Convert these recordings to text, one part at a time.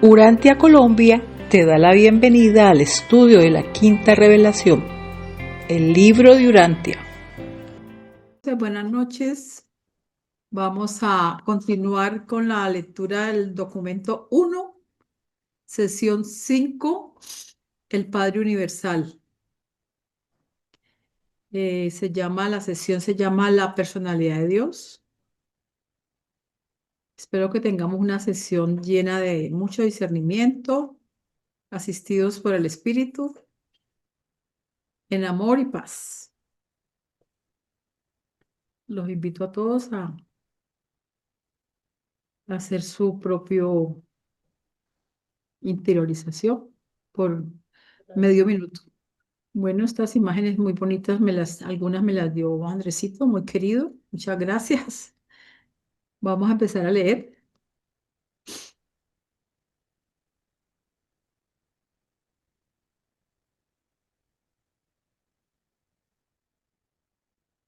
Urantia Colombia te da la bienvenida al estudio de la Quinta Revelación, el libro de Urantia. Buenas noches. Vamos a continuar con la lectura del documento 1, sesión 5, el Padre Universal. La sesión se llama La personalidad de Dios. Espero que tengamos una sesión llena de mucho discernimiento, asistidos por el Espíritu, en amor y paz. Los invito a todos a hacer su propio interiorización por medio minuto. Bueno, estas imágenes muy bonitas, algunas me las dio Andresito, muy querido. Muchas gracias. Vamos a empezar a leer.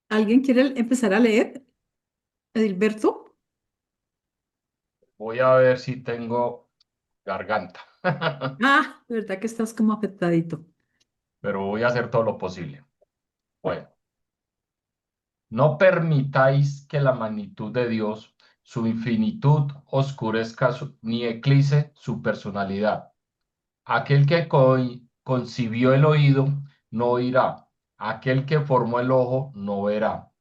¿Alguien quiere empezar a leer? Edilberto. Voy a ver si tengo garganta, Ah, de verdad que estás como afectadito. pero voy a hacer todo lo posible. Bueno, no permitáis que la magnitud de Dios, su infinitud, oscurezca ni eclipse su personalidad. Aquel que concibió el oído no oirá, aquel que formó el ojo no verá.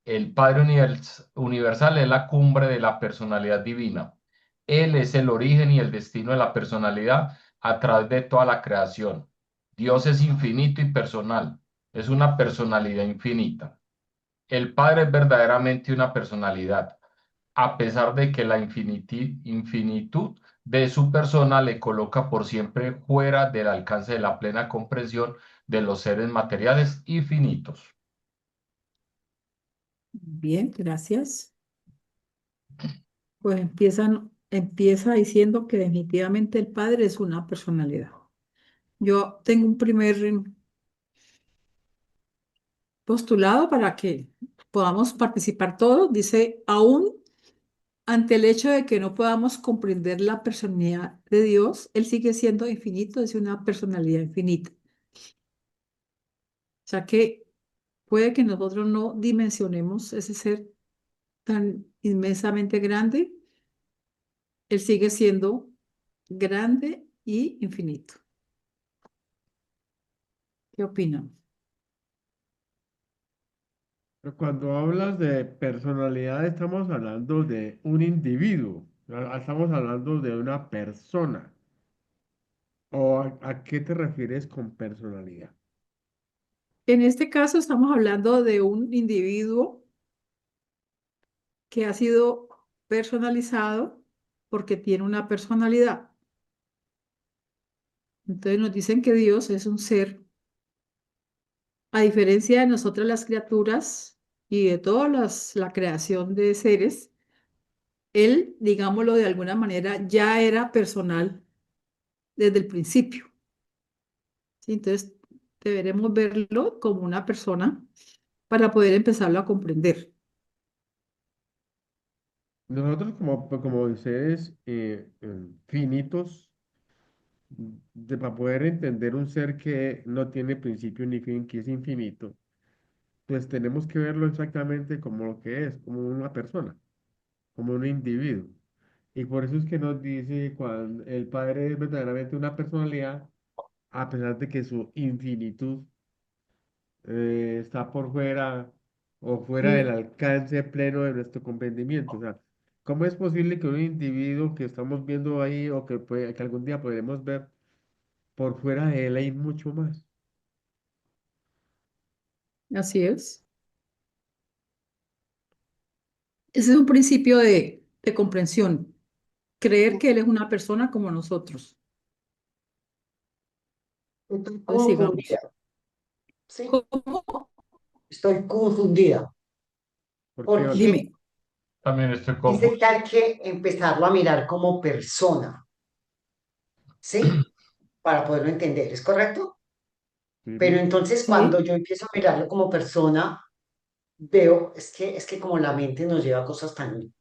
El Padre Universal es la cumbre de la personalidad divina. Él es el origen y el destino de la personalidad a través de toda la creación. Dios es infinito y personal, es una personalidad infinita. El Padre es verdaderamente una personalidad, a pesar de que la infinitud de su persona le coloca por siempre fuera del alcance de la plena comprensión de los seres materiales y finitos. Bien, gracias. Pues empieza diciendo que definitivamente el Padre es una personalidad. Yo tengo un primer postulado para que podamos participar todos. Dice, aún ante el hecho de que no podamos comprender la personalidad de Dios, Él sigue siendo infinito, es una personalidad infinita. O sea que puede que nosotros no dimensionemos ese ser tan inmensamente grande, Él sigue siendo grande y infinito. ¿Qué opinan? Pero cuando hablas de personalidad, estamos hablando de un individuo, estamos hablando de una persona. ¿O a qué te refieres con personalidad? En este caso estamos hablando de un individuo que ha sido personalizado porque tiene una personalidad. Entonces nos dicen que Dios es un ser, a diferencia de nosotras las criaturas y de toda la creación de seres, Él, digámoslo de alguna manera, ya era personal desde el principio. ¿Sí? Entonces deberemos verlo como una persona para poder empezarlo a comprender. Nosotros como seres finitos, para poder entender un ser que no tiene principio ni fin, que es infinito, pues tenemos que verlo exactamente como lo que es, como una persona, como un individuo. Y por eso es que nos dice cuando el Padre es verdaderamente una personalidad, a pesar de que su infinitud está por fuera o fuera del Sí, alcance pleno de nuestro comprendimiento. O sea, ¿cómo es posible que un individuo que estamos viendo ahí o que algún día podremos ver, por fuera de él hay mucho más? así es. Ese es un principio de comprensión, creer que Él es una persona como nosotros. Estoy Entonces, sigamos. confundida, ¿sí? ¿Cómo? Estoy confundida ¿Por qué, Olga? porque Dime. También estoy dice confuso. que hay que empezarlo a mirar como persona, ¿sí? Para poderlo entender, ¿es correcto? Pero Sí. entonces cuando Sí, yo empiezo a mirarlo como persona, veo, es que como la mente nos lleva a cosas tan,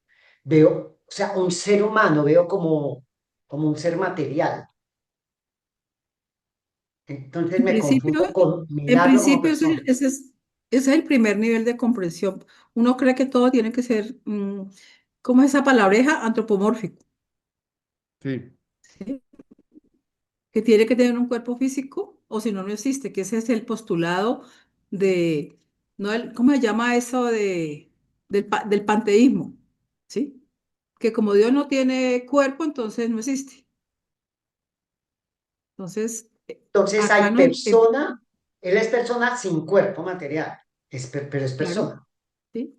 veo, o sea, un ser humano, veo como, como un ser material. Entonces En me principio, confundo con en mirarlo como principio persona. ese es el primer nivel de comprensión. Uno cree que todo tiene que ser, ¿cómo es esa palabreja? Antropomórfico, Sí, ¿sí? Que tiene que tener un cuerpo físico, o si no, no existe, que ese es el postulado de, no ¿cómo se llama eso del panteísmo? ¿Sí? Que como Dios no tiene cuerpo, entonces no existe. Entonces, Entonces acá hay no, persona, él es persona sin cuerpo material, pero es claro, persona. ¿sí?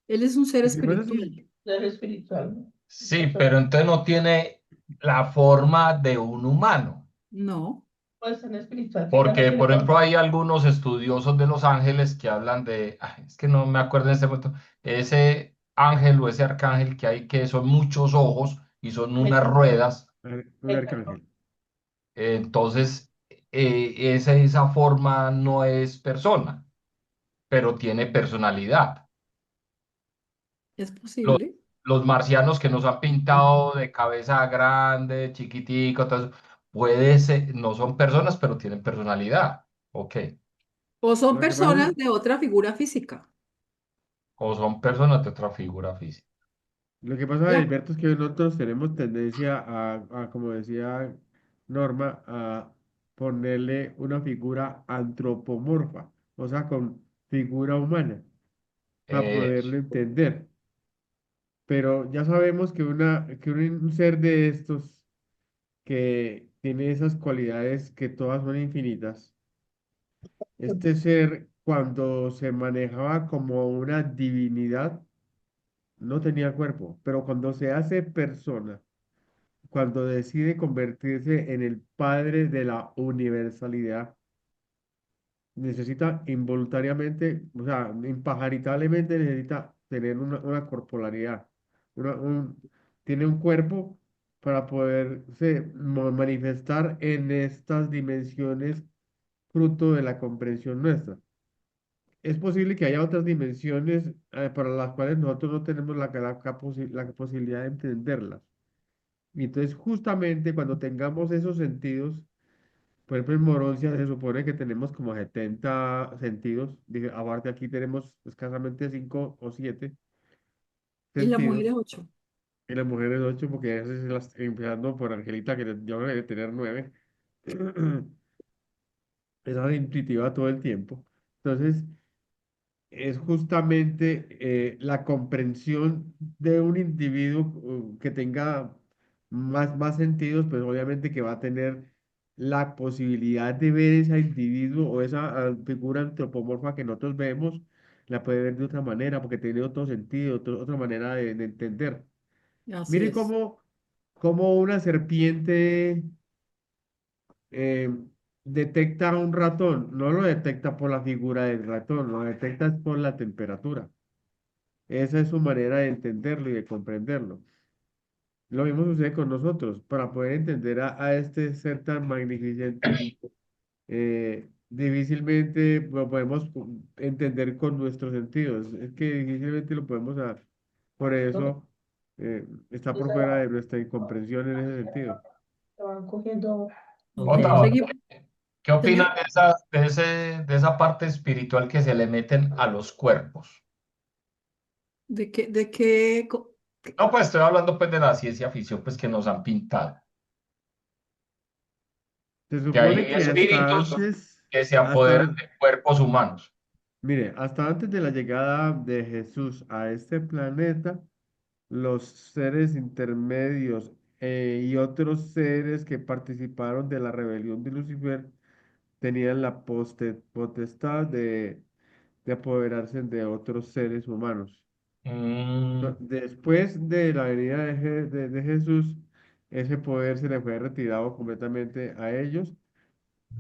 Él es un ser lo que pasa es que espiritual. Ser espiritual, ¿no? Sí, pero entonces no tiene la forma de un humano. No, Puede ser espiritual, que ya no Porque, tiene por cuerpo. ejemplo, hay algunos estudiosos de los ángeles que hablan de, es que no me acuerdo en este momento, ese ángel o ese arcángel que hay que son muchos ojos y son unas ruedas. un arcángel. Entonces, esa forma no es persona, pero tiene personalidad. es Los, posible. los marcianos que nos han pintado de cabeza grande, chiquitico, todo eso, puede ser, no son personas, pero tienen personalidad. Ok. O son Lo que pasa es, personas de otra figura física. O son personas de otra figura física. lo que pasa, Ya, Alberto, es que nosotros tenemos tendencia como decía Norma, a ponerle una figura antropomorfa, o sea, con figura humana, para Eso. poderlo entender. Pero ya sabemos que un ser de estos que tiene esas cualidades que todas son infinitas, este ser cuando se manejaba como una divinidad, no tenía cuerpo, pero cuando se hace persona, cuando decide convertirse en el padre de la universalidad, necesita involuntariamente, o sea, impajaritablemente necesita tener una corporalidad, una- un- tiene un cuerpo para poderse manifestar en estas dimensiones fruto de la comprensión nuestra. Es posible que haya otras dimensiones para las cuales nosotros no tenemos la posibilidad de entenderlas. Y entonces justamente cuando tengamos esos sentidos, por ejemplo, en Moroncia se supone que tenemos como 70 sentidos. Dije, aparte aquí tenemos escasamente 5 o 7 y la mujer es sentidos. 8. Y las mujeres 8 porque a veces empezando por Angelita, que yo debe tener 9. Esa es intuitiva todo el tiempo. Entonces, es justamente la comprensión de un individuo que tenga más sentidos, pues obviamente que va a tener la posibilidad de ver ese individuo o esa figura antropomorfa que nosotros vemos, la puede ver de otra manera, porque tiene otro sentido, otra manera de entender. Así Mire es. cómo una serpiente eh, detecta a un ratón, no lo detecta por la figura del ratón, lo detecta es por la temperatura. Esa es su manera de entenderlo y de comprenderlo. Lo mismo sucede con nosotros. Para poder entender a este ser tan magnificente, difícilmente lo podemos entender con nuestros sentidos. Es que difícilmente lo podemos dar. Por eso está por fuera de nuestra incomprensión en ese sentido. Se van cogiendo Ok, Otra, niveles. seguimos. ¿qué opinan Señor, de esa parte espiritual que se le meten a los cuerpos? ¿de qué? No, pues estoy hablando pues de la ciencia ficción pues que nos han pintado. Se Que hay supone que espíritus que se apoderan de cuerpos humanos. mire, hasta antes de la llegada de Jesús a este planeta, los seres intermedios y otros seres que participaron de la rebelión de Lucifer tenían la potestad de apoderarse de otros seres humanos. Mm, Después de la venida de Jesús, ese poder se le fue retirado completamente a ellos,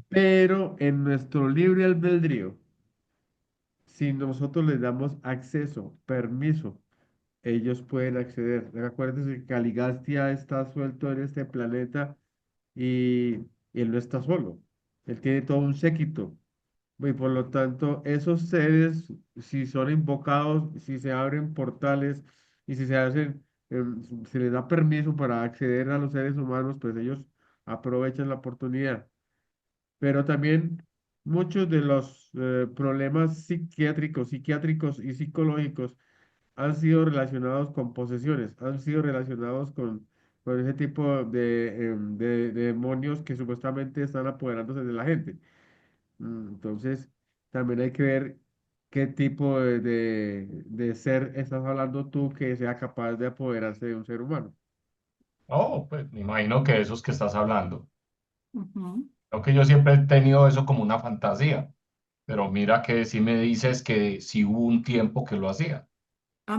pero en nuestro libre albedrío, si nosotros les damos acceso, permiso, ellos pueden acceder. Acuérdense que Caligastia está suelto en este planeta y él no está solo. Él tiene todo un séquito. Y por lo tanto, esos seres, si son invocados, si se abren portales y si se hacen se les da permiso para acceder a los seres humanos, pues ellos aprovechan la oportunidad. Pero también muchos de los problemas psiquiátricos y psicológicos han sido relacionados con posesiones, han sido relacionados con ese tipo de demonios que supuestamente están apoderándose de la gente. Entonces, también hay que ver qué tipo de ser estás hablando tú que sea capaz de apoderarse de un ser humano. Oh, pues me imagino que de esos que estás hablando. Ujú. Creo que yo siempre he tenido eso como una fantasía, pero mira que si me dices que sí hubo un tiempo que lo hacía.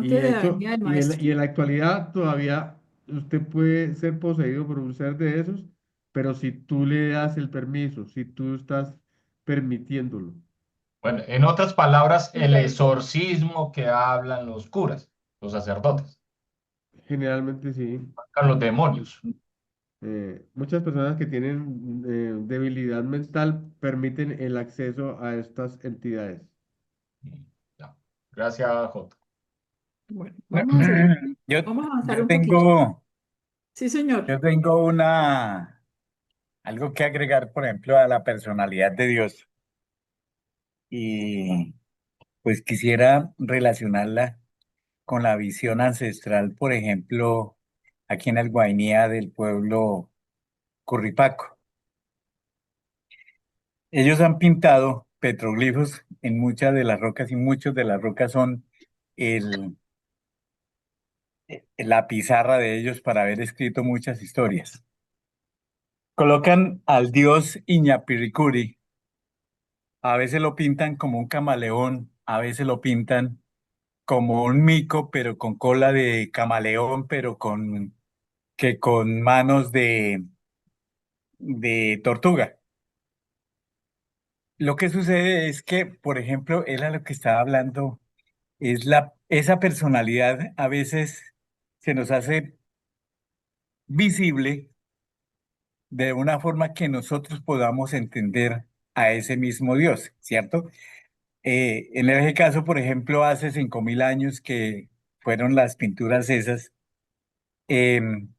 Y Antes de de la hecho, venida del maestro. y en la actualidad todavía usted puede ser poseído por un ser de esos, pero si tú le das el permiso, si tú estás permitiéndolo. Bueno, en otras palabras, el Mira, exorcismo que hablan los curas, los sacerdotes, Generalmente sí. sacan los demonios. Muchas personas que tienen debilidad mental permiten el acceso a estas entidades. Ya. Gracias, Jota. Bueno, vamos a seguir. Yo, Vamos a avanzar yo un poquito. tengo, Sí, señor. yo tengo algo que agregar, por ejemplo, a la personalidad de Dios y pues quisiera relacionarla con la visión ancestral, por ejemplo, aquí en el Guainía del pueblo Curripaco. Ellos han pintado petroglifos en muchas de las rocas y muchas de las rocas son el, la pizarra de ellos para haber escrito muchas historias. Colocan al dios Iñapiricuri. A veces lo pintan como un camaleón, a veces lo pintan como un mico, pero con cola de camaleón, pero con manos de tortuga. Lo que sucede es que, por ejemplo, él a lo que estaba hablando es esa personalidad a veces se nos hace visible de una forma que nosotros podamos entender a ese mismo Dios, ¿cierto? En ese caso, por ejemplo, hace 5.000 años que fueron las pinturas esas, em,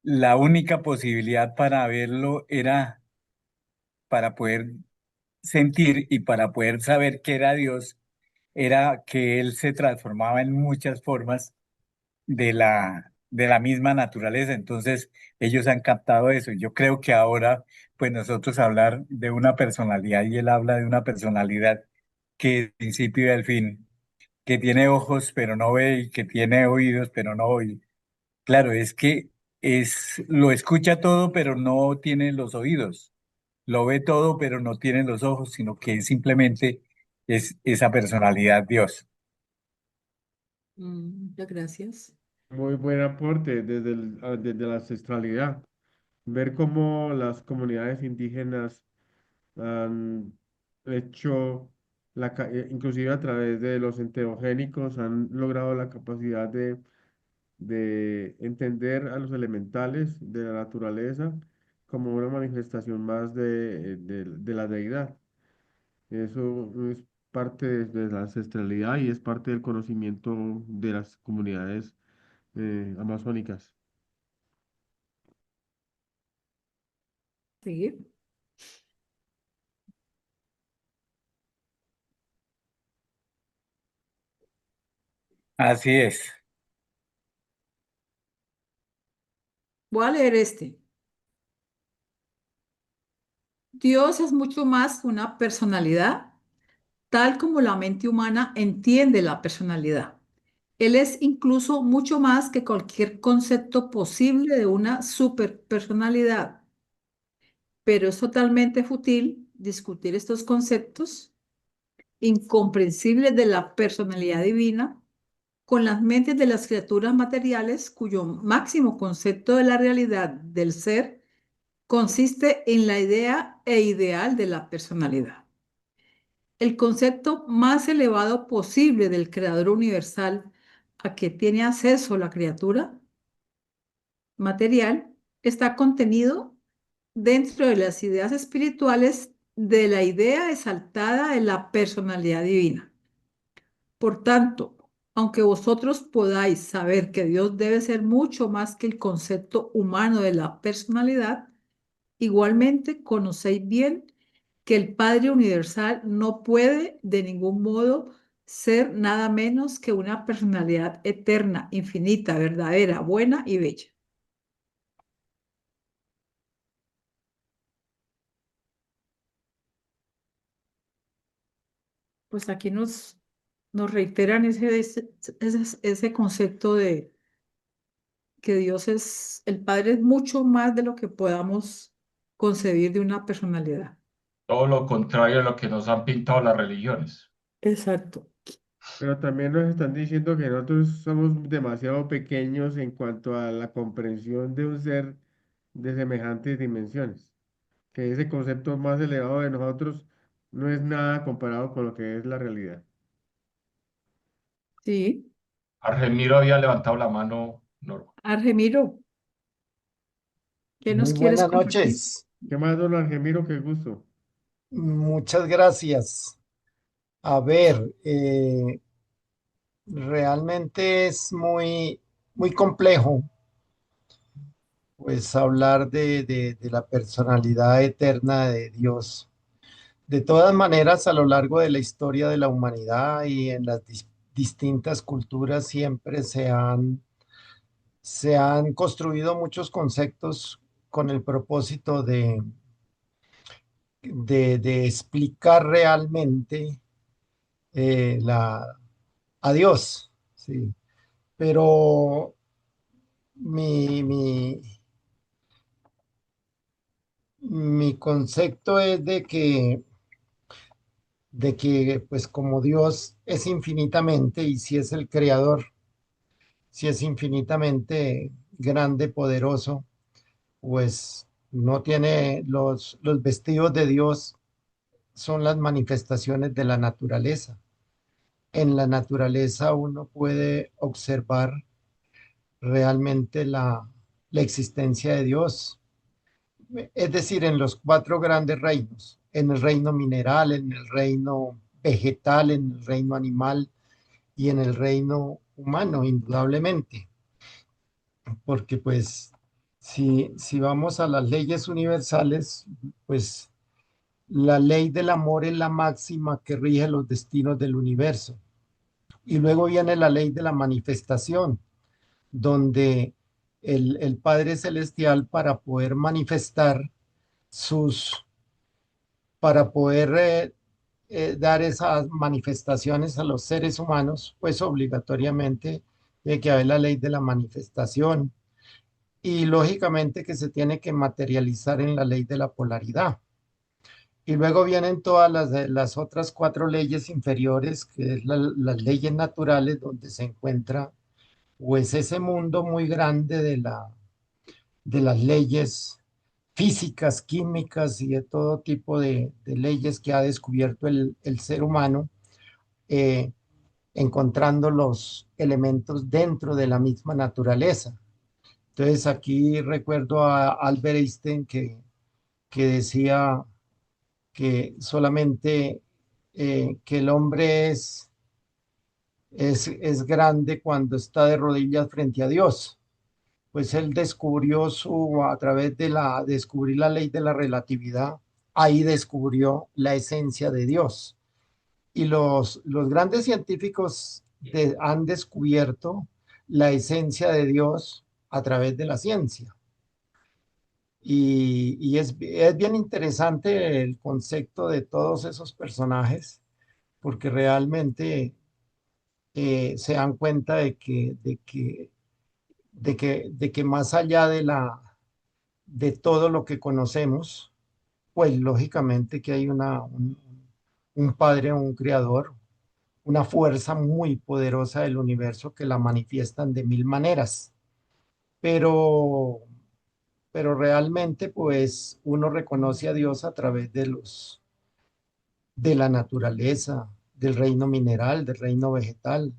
la única posibilidad para verlo era para poder sentir y para poder saber que era Dios, era que Él se transformaba en muchas formas de la misma naturaleza. Entonces, ellos han captado eso. Yo creo que ahora, pues nosotros hablar de una personalidad y Él habla de una personalidad que es el principio y el fin, que tiene ojos pero no ve y que tiene oídos pero no oye. Claro, es que lo escucha todo pero no tiene los oídos, lo ve todo pero no tiene los ojos, sino que simplemente es esa personalidad Dios. Muchas gracias. Muy buen aporte desde la ancestralidad. Ver cómo las comunidades indígenas han hecho, inclusive a través de los enteogénicos, han logrado la capacidad de entender a los elementales de la naturaleza como una manifestación más de la deidad. Eso es parte de la ancestralidad y es parte del conocimiento de las comunidades amazónicas. Seguir. Así es. Voy a leer este. Dios es mucho más que una personalidad, tal como la mente humana entiende la personalidad. Él es incluso mucho más que cualquier concepto posible de una superpersonalidad, pero es totalmente fútil discutir estos conceptos incomprensibles de la personalidad divina con las mentes de las criaturas materiales cuyo máximo concepto de la realidad del ser consiste en la idea e ideal de la personalidad. El concepto más elevado posible del creador universal a que tiene acceso la criatura material está contenido dentro de las ideas espirituales de la idea exaltada de la personalidad divina. Por tanto, Aunque vosotros podáis saber que Dios debe ser mucho más que el concepto humano de la personalidad, igualmente conocéis bien que el Padre Universal no puede de ningún modo ser nada menos que una personalidad eterna, infinita, verdadera, buena y bella. Pues aquí nos reiteran ese concepto de que Dios el Padre es mucho más de lo que podamos concebir de una personalidad. Todo lo contrario a lo que nos han pintado las religiones. Exacto. Pero también nos están diciendo que nosotros somos demasiado pequeños en cuanto a la comprensión de un ser de semejantes dimensiones. Que ese concepto más elevado de nosotros no es nada comparado con lo que es la realidad. Sí. Argemiro había levantado la mano, Norma. Argemiro, ¿qué nos Muy quieres buenas compartir? noches. ¿Qué más, don Argemiro? Qué gusto. Muchas gracias. A ver, realmente es muy complejo, pues, hablar de la personalidad eterna de Dios. De todas maneras, a lo largo de la historia de la humanidad y en las distintas culturas siempre se han construido muchos conceptos con el propósito de explicar realmente a Dios, sí. Pero mi, mi, mi concepto es de que, pues como Dios es infinitamente, y si es el creador, si es infinitamente grande, poderoso, pues no tiene los vestidos de Dios, son las manifestaciones de la naturaleza. En la naturaleza uno puede observar realmente la existencia de Dios. Es decir, en los cuatro grandes reinos, en el reino mineral, en el reino vegetal, en el reino animal y en el reino humano, indudablemente. Porque pues si vamos a las leyes universales, pues la ley del amor es la máxima que rige los destinos del universo. Y luego viene la ley de la manifestación, donde el Padre Celestial, para poder manifestar sus, para poder dar esas manifestaciones a los seres humanos, pues obligatoriamente tiene que haber la ley de la manifestación y lógicamente que se tiene que materializar en la ley de la polaridad. Y luego vienen todas las otras cuatro leyes inferiores, que es las leyes naturales, donde se encuentra pues ese mundo muy grande de las leyes físicas, químicas y de todo tipo de leyes que ha descubierto el ser humano, eh, encontrando los elementos dentro de la misma naturaleza. Entonces aquí recuerdo a Albert Einstein que decía que solamente que el hombre es grande cuando está de rodillas frente a Dios. Pues él descubrió a través descubrir la ley de la relatividad, ahí descubrió la esencia de Dios. Y los grandes científicos han descubierto la esencia de Dios a través de la ciencia. Y es bien interesante el concepto de todos esos personajes, porque realmente se dan cuenta de que más allá de todo lo que conocemos, pues lógicamente que hay un padre, un creador, una fuerza muy poderosa del universo que la manifiestan de mil maneras. Pero, pero realmente pues uno reconoce a Dios a través de la naturaleza, del reino mineral, del reino vegetal.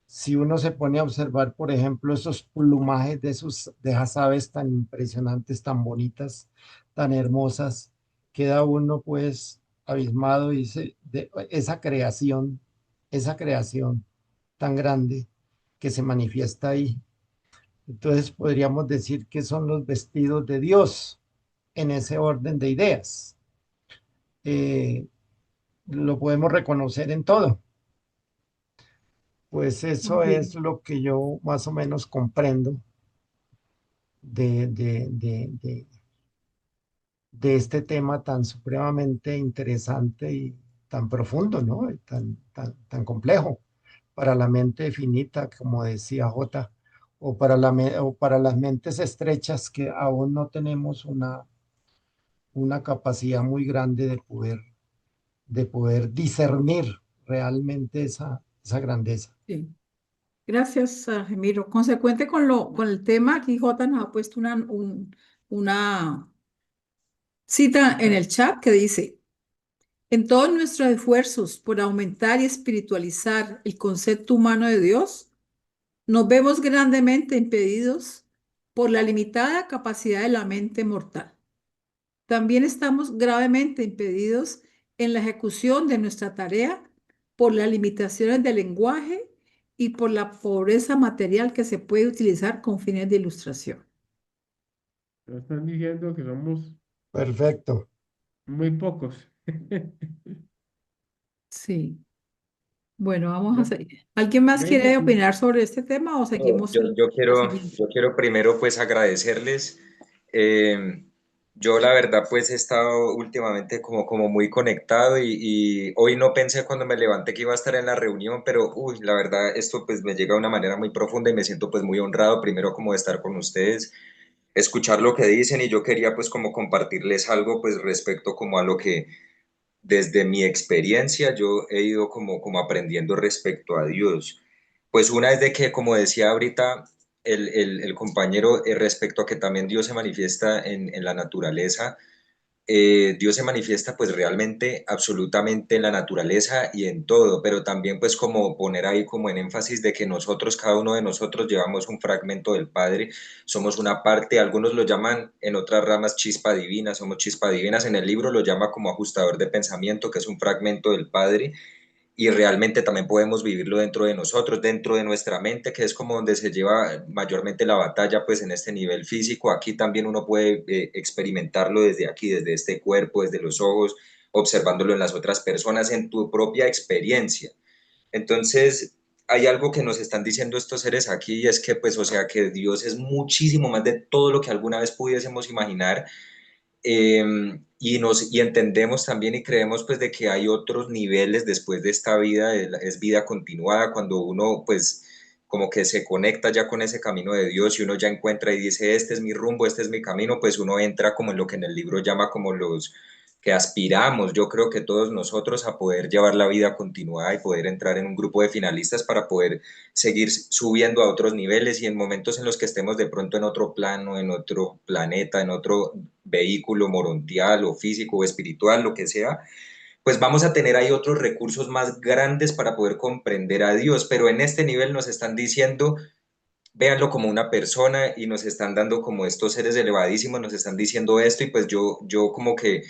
Si uno se pone a observar, por ejemplo, esos plumajes de esas aves tan impresionantes, tan bonitas, tan hermosas, queda uno pues abismado y dice, esa creación, tan grande que se manifiesta ahí. Entonces podríamos decir que son los vestidos de Dios en ese orden de ideas. Lo podemos reconocer en todo. Pues eso Ok. es lo que yo más o menos comprendo de este tema tan supremamente interesante y tan profundo, ¿no? Y tan complejo para la mente finita, como decía Jota, o para las mentes estrechas que aún no tenemos una capacidad muy grande de poder discernir realmente esa grandeza. Sí. Gracias, Gemiro. Consecuente con el tema, aquí J nos ha puesto una cita en el chat que dice, en todos nuestros esfuerzos por aumentar y espiritualizar el concepto humano de Dios, nos vemos grandemente impedidos por la limitada capacidad de la mente mortal. También estamos gravemente impedidos en la ejecución de nuestra tarea por las limitaciones del lenguaje y por la pobreza material que se puede utilizar con fines de ilustración. Nos están diciendo que somos Perfecto. muy pocos. Sí. Bueno, vamos a Yo, seguir. ¿Alguien más yo quiere digo, opinar sobre este tema o seguimos la siguiente? Yo quiero primero pues agradecerles. Eh, yo la verdad pues he estado últimamente como muy conectado y hoy no pensé cuando me levanté que iba a estar en la reunión, pero uy, la verdad esto pues me llega de una manera muy profunda y me siento pues muy honrado primero como de estar con ustedes, escuchar lo que dicen y yo quería pues como compartirles algo pues respecto como a lo que desde mi experiencia yo he ido como aprendiendo respecto a Dios. Pues una es de que, como decía ahorita el compañero, respecto a que también Dios se manifiesta en la naturaleza, Dios se manifiesta pues realmente absolutamente en la naturaleza y en todo, pero también pues como poner ahí como en énfasis de que nosotros, cada uno de nosotros llevamos un fragmento del Padre, somos una parte, algunos lo llaman en otras ramas chispa divina, somos chispa divinas, en el libro lo llama como ajustador de pensamiento, que es un fragmento del Padre, y realmente también podemos vivirlo dentro de nosotros, dentro de nuestra mente, que es como donde se lleva mayormente la batalla, pues en este nivel físico. Aquí también uno puede experimentarlo desde aquí, desde este cuerpo, desde los ojos, observándolo en las otras personas, en tu propia experiencia. Entonces, hay algo que nos están diciendo estos seres aquí y es que, pues, o sea, que Dios es muchísimo más de todo lo que alguna vez pudiésemos imaginar, y entendemos también y creemos pues de que hay otros niveles después de esta vida, es vida continuada, cuando uno pues como que se conecta ya con ese camino de Dios y uno ya encuentra y dice, este es mi rumbo, este es mi camino, pues uno entra como en lo que en el libro llama como los que aspiramos, yo creo que todos nosotros a poder llevar la vida continuada y poder entrar en un grupo de finalistas para poder seguir subiendo a otros niveles y en momentos en los que estemos de pronto en otro plano, en otro planeta, en otro vehículo morontial o físico o espiritual, lo que sea, pues vamos a tener ahí otros recursos más grandes para poder comprender a Dios, pero en este nivel nos están diciendo, véanlo como una persona y nos están dando como estos seres elevadísimos, nos están diciendo esto y pues yo como que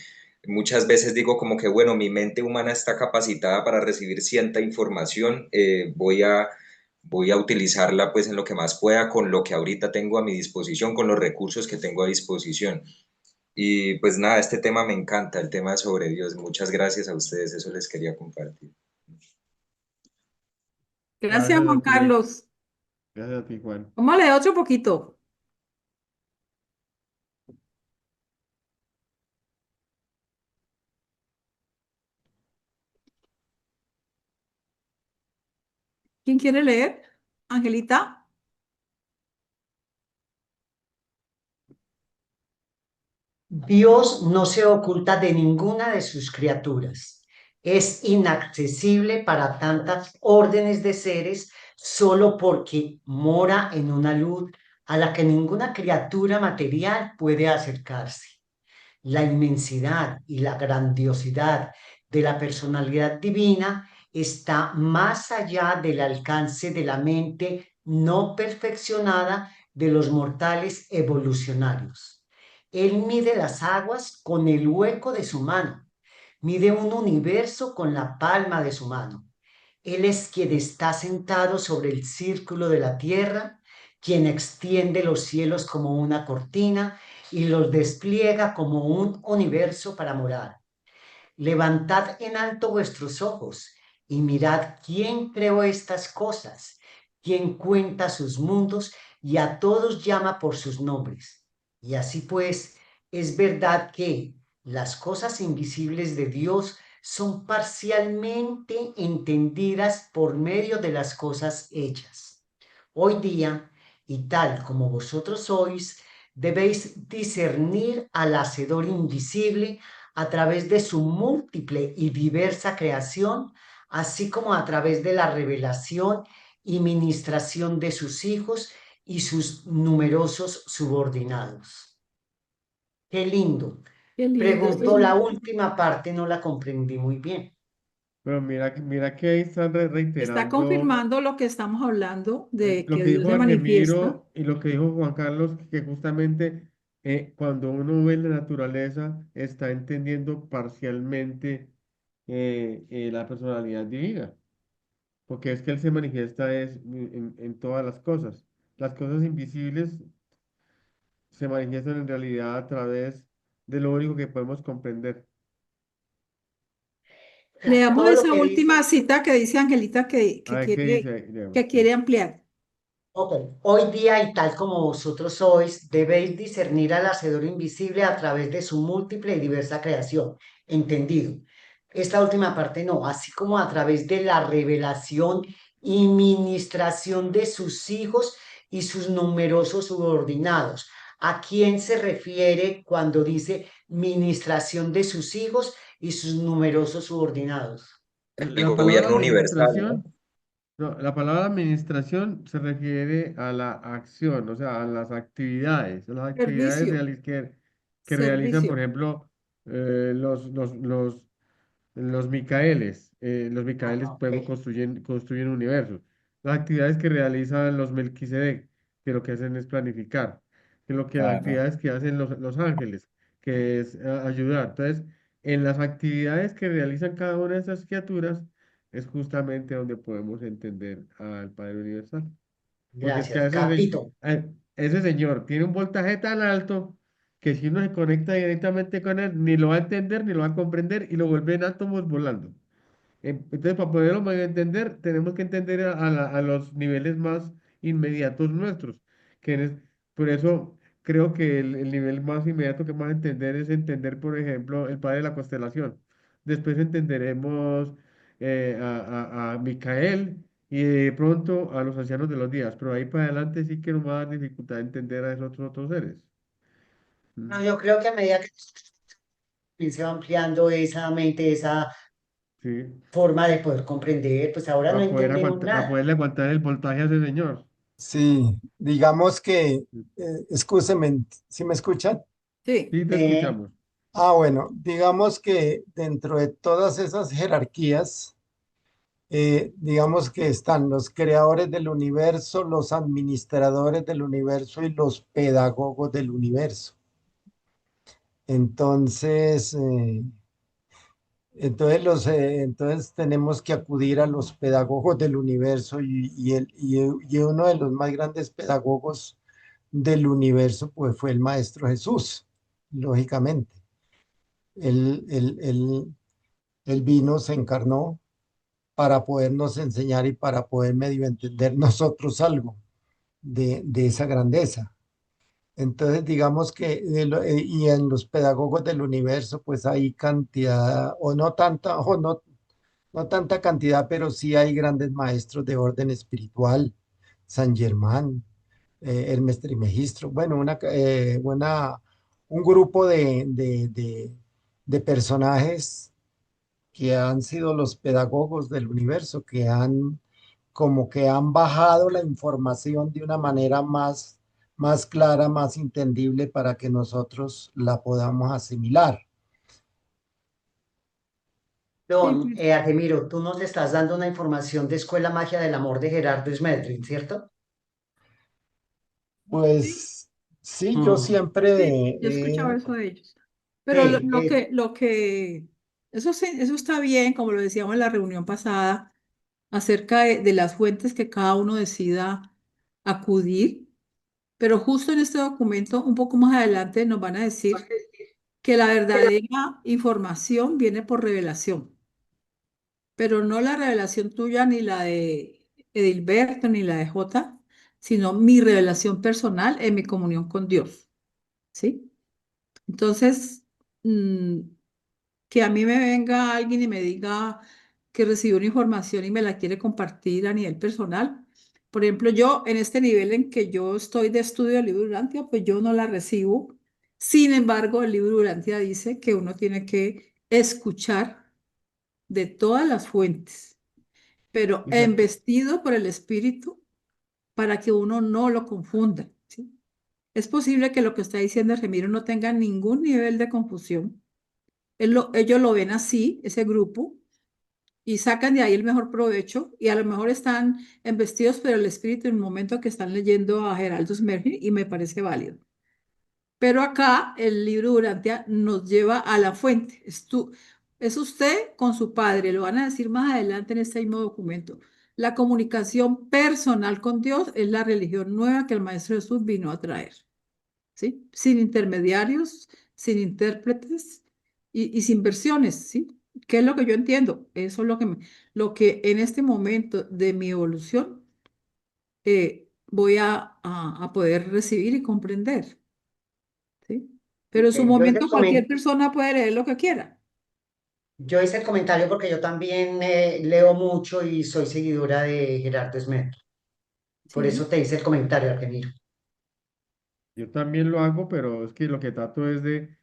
muchas veces digo como que bueno, mi mente humana está capacitada para recibir cierta información, voy a utilizarla pues en lo que más pueda con lo que ahorita tengo a mi disposición, con los recursos que tengo a disposición. Y pues nada, este tema me encanta, el tema sobre Dios. Muchas gracias a ustedes, eso les quería compartir. Gracias, gracias Juan a ti, Carlos. gracias a ti, Juan. Vamos a leer otro poquito. ¿Quién quiere leer? Angelita. Dios no se oculta de ninguna de sus criaturas. Es inaccesible para tantas órdenes de seres solo porque mora en una luz a la que ninguna criatura material puede acercarse. La inmensidad y la grandiosidad de la personalidad divina está más allá del alcance de la mente no perfeccionada de los mortales evolucionarios. Él mide las aguas con el hueco de su mano, mide un universo con la palma de su mano. Él es quien está sentado sobre el círculo de la tierra, quien extiende los cielos como una cortina y los despliega como un universo para morar. Levantad en alto vuestros ojos y mirad quién creó estas cosas, quién cuenta sus mundos y a todos llama por sus nombres. Y así pues, es verdad que las cosas invisibles de Dios son parcialmente entendidas por medio de las cosas hechas. Hoy día, y tal como vosotros sois, debéis discernir al Hacedor invisible a través de su múltiple y diversa creación, así como a través de la revelación y ministración de sus hijos y sus numerosos subordinados. Qué lindo. Qué lindo. Preguntó la última parte, no la comprendí muy bien. Pero mira que ahí están Está reiterando confirmando lo que estamos hablando de lo que que Dios dijo se manifiesta. Argemiro y lo que dijo Juan Carlos, que justamente cuando uno ve la naturaleza está entendiendo parcialmente la personalidad divina, porque es que Él se manifiesta en todas las cosas. Las cosas invisibles se manifiestan en realidad a través de lo único que podemos comprender. Leamos Todo lo esa que dice. última cita que dice Angelita A ver qué dice. Leemos, que quiere ampliar. Ok. Hoy día y tal como vosotros sois, debéis discernir al Hacedor invisible a través de su múltiple y diversa creación. Entendido. Esta última parte no, así como a través de la revelación y ministración de sus hijos y sus numerosos subordinados. ¿A quién se refiere cuando dice ministración de sus hijos y sus numerosos subordinados? El La palabra gobierno universal, ¿no? administración, no, la palabra administración se refiere a la acción, o sea, a las actividades Servicio, que realizan, servicio. por ejemplo, eh, los, los, los, los Micaeles. Los Micaeles, Ah, podemos ok. construyen universos. Las actividades que realizan los Melquisedec, que lo que hacen es planificar. Que lo que las Claro. actividades que hacen los ángeles, que es ayudar. Entonces, en las actividades que realizan cada una de esas criaturas, es justamente donde podemos entender al Padre Universal. Porque es que Gracias. Capito. ese señor tiene un voltaje tan alto que si uno se conecta directamente con él, ni lo va a entender, ni lo va a comprender y lo vuelven átomos volando. Entonces, para poderlo medio entender, tenemos que entender a los niveles más inmediatos nuestros. Por eso creo que el nivel más inmediato que vamos a entender es entender, por ejemplo, el padre de la constelación. Después entenderemos a Micael y de pronto a los ancianos de los días. Pero ahí para adelante sí que nos va a dar dificultad entender a esos otros seres. No, yo creo que a medida que se va ampliando esa mente, esa Sí, forma de poder comprender, pues ahora no entendemos para nada. poderle aguantar el voltaje a ese señor. Sí, digamos que, excúseme, ¿sí me escuchan? Sí. Sí, te escuchamos. Bueno, digamos que dentro de todas esas jerarquías, digamos que están los creadores del universo, los administradores del universo y los pedagogos del universo. Entonces, entonces tenemos que acudir a los pedagogos del universo y uno de los más grandes pedagogos del universo pues fue el Maestro Jesús, lógicamente. Él, él, él, él vino, se encarnó para podernos enseñar y para poder medio entender nosotros algo de esa grandeza. Entonces, digamos que, y en los pedagogos del universo, pues hay cantidad, o no tanta, o no tanta cantidad, pero sí hay grandes maestros de orden espiritual, San Germán, Hermes Trismegisto, bueno, un grupo de personajes que han sido los pedagogos del universo, que han como que han bajado la información de una manera más clara, más entendible para que nosotros la podamos asimilar. Sí, Don pues, Argemiro, tú nos estás dando una información de Escuela Magia del Amor de Gerardo Smedlin, ¿cierto? sí, Pues sí, yo Mm, sí, siempre, yo he escuchado eso de ellos. Pero sí, eso está bien, como lo decíamos en la reunión pasada, acerca de las fuentes que cada uno decida acudir, pero justo en este documento, un poco más adelante, nos van a decir que la verdadera información viene por revelación, pero no la revelación tuya ni la de Edilberto ni la de Jota, sino mi revelación personal en mi comunión con Dios, ¿sí? Entonces, que a mí me venga alguien y me diga que recibió una información y me la quiere compartir a nivel personal. Por ejemplo, yo en este nivel en que yo estoy de estudio del libro Urantia, pues yo no la recibo. Sin embargo, el libro Urantia dice que uno tiene que escuchar de todas las fuentes, pero Exacto. embestido por el Espíritu para que uno no lo confunda, ¿sí? Es posible que lo que está diciendo Remiro no tenga ningún nivel de confusión. Ellos lo ven así, ese grupo, y sacan de ahí el mejor provecho, y a lo mejor están embestidos por el espíritu en el momento que están leyendo a Geraldo Smerger, y me parece válido. Pero acá el libro Durantia nos lleva a la fuente. Es usted con su padre, lo van a decir más adelante en este mismo documento. La comunicación personal con Dios es la religión nueva que el Maestro Jesús vino a traer, ¿sí? Sin intermediarios, sin intérpretes y sin versiones, ¿sí? ¿Qué es lo que yo entiendo? Eso es lo que en este momento de mi evolución voy a poder recibir y comprender, ¿sí? Pero en su Yo hice momento cualquier persona puede leer lo que quiera. yo hice el comentario porque yo también leo mucho y soy seguidora de Gerardo Smer. Por eso Sí, te hice el comentario, Argemiro. Yo también lo hago, pero es que lo que trato es de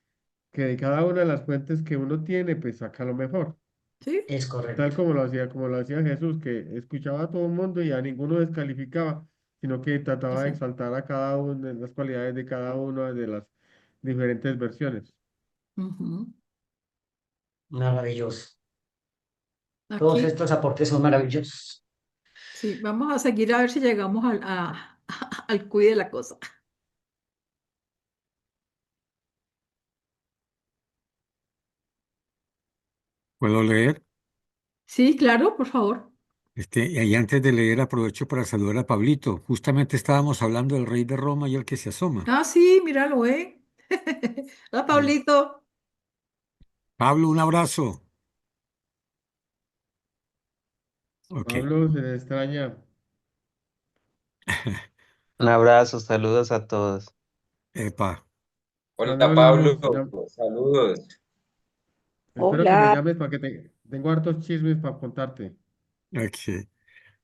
que de cada una de las fuentes que uno tiene, pues saca lo mejor. sí, Es Tal correcto. como lo hacía Jesús, que escuchaba a todo el mundo y a ninguno descalificaba, sino que trataba de exacto. exaltar a cada uno, de las cualidades de cada una de las diferentes versiones. Ujú. Maravilloso. Todos Aquí, estos aportes son maravillosos. sí, vamos a seguir a ver si llegamos al cuide de la cosa. ¿Puedo leer? Sí, claro, por favor. Y antes de leer aprovecho para saludar a Pablito. Justamente estábamos hablando del rey de Roma y el que se asoma. Ah, sí, míralo, ¿eh? Hola, Eh, Pablito. Pablo, un abrazo. Ok. Pablo, se le extraña. Un abrazo, saludos a todos. Epa. Hola Pablo, Saludos. saludos. Espero que me Hola. llames para que tengo hartos chismes para contarte. Ok.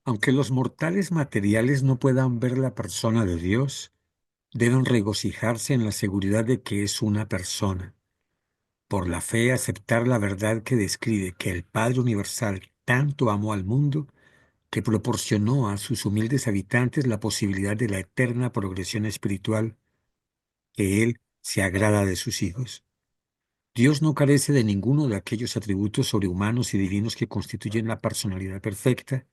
Aunque los mortales materiales no puedan ver la persona de Dios, deben regocijarse en la seguridad de que es una persona. Por la fe aceptar la verdad que describe que el Padre Universal tanto amó al mundo que proporcionó a sus humildes habitantes la posibilidad de la eterna progresión espiritual, que Él se agrada de sus hijos. Dios no carece de ninguno de aquellos atributos sobrehumanos y divinos que constituyen la personalidad perfecta,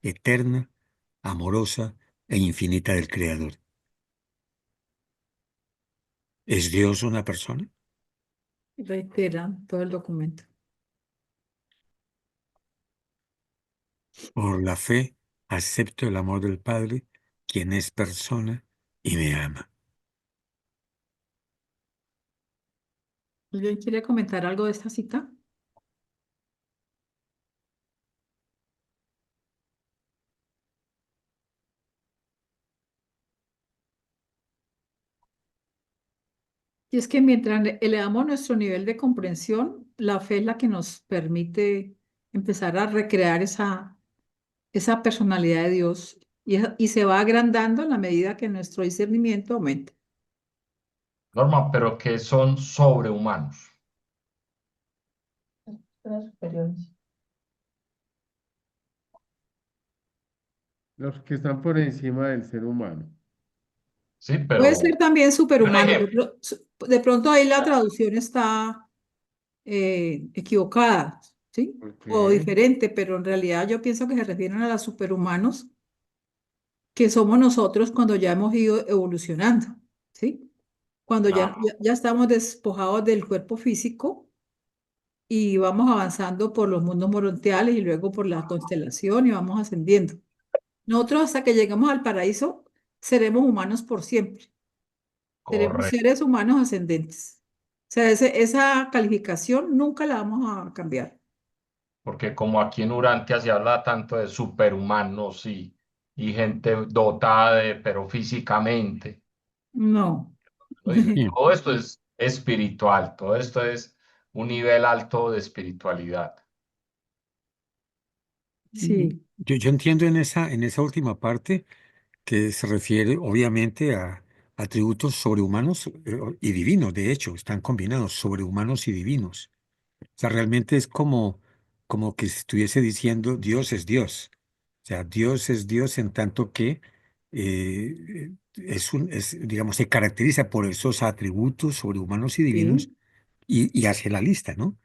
eterna, amorosa e infinita del Creador. ¿Es Dios una persona? Reitera todo el documento. Por la fe acepto el amor del Padre, quien es persona y me ama. ¿Alguien quiere comentar algo de esta cita? Y es que mientras elevamos nuestro nivel de comprensión, la fe es la que nos permite empezar a recrear esa personalidad de Dios y se va agrandando en la medida que nuestro discernimiento aumenta. Norma, pero que son sobrehumanos. Las superiores. Los que están por encima del ser humano. Sí, Puede ser pero también un superhumano. ejemplo. De pronto ahí la traducción está equivocada, ¿sí? ¿Por O qué? diferente, pero en realidad yo pienso que se refieren a los superhumanos que somos nosotros cuando ya hemos ido evolucionando, ¿sí? Cuando Ah, ya estamos despojados del cuerpo físico y vamos avanzando por los mundos morontiales y luego por la constelación y vamos ascendiendo. Nosotros hasta que lleguemos al paraíso seremos humanos por siempre. Seremos Correcto. seres humanos ascendentes. O sea, esa calificación nunca la vamos a cambiar. Porque como aquí en Urantia se habla tanto de superhumanos y gente dotada pero físicamente. No. Lo dice, Sí. todo esto es espiritual, todo esto es un nivel alto de espiritualidad. Sí, Yo entiendo en esa última parte que se refiere obviamente a atributos sobrehumanos y divinos, de hecho, están combinados, sobrehumanos y divinos. O sea, realmente es como que estuviese diciendo Dios es Dios. O sea, Dios es Dios en tanto que digamos, se caracteriza por esos atributos sobrehumanos y divinos sí, y hace la lista, ¿no?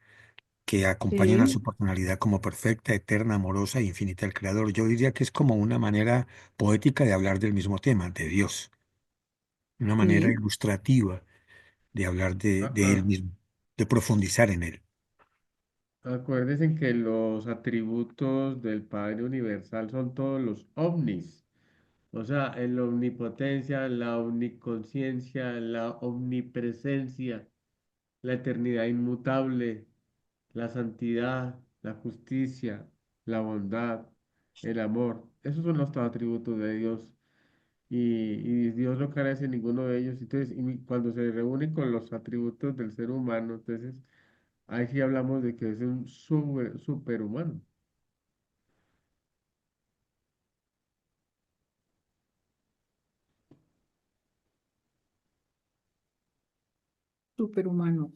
Que acompañan a su sí, personalidad como perfecta, eterna, amorosa e infinita del Creador. Yo diría que es como una manera poética de hablar del mismo tema, de Dios, una manera sí, ilustrativa de hablar Ah, de Él ah, mismo, de profundizar en Él. acuérdense que los atributos del Padre Universal son todos los ovnis. O sea, en la omnipotencia, la omniconciencia, la omnipresencia, la eternidad inmutable, la santidad, la justicia, la bondad, el amor. Esos son los atributos de Dios. Y Dios no carece de ninguno de ellos. Entonces, cuando se reúnen con los atributos del ser humano, entonces ahí sí hablamos de que es un superhumano. superhumano.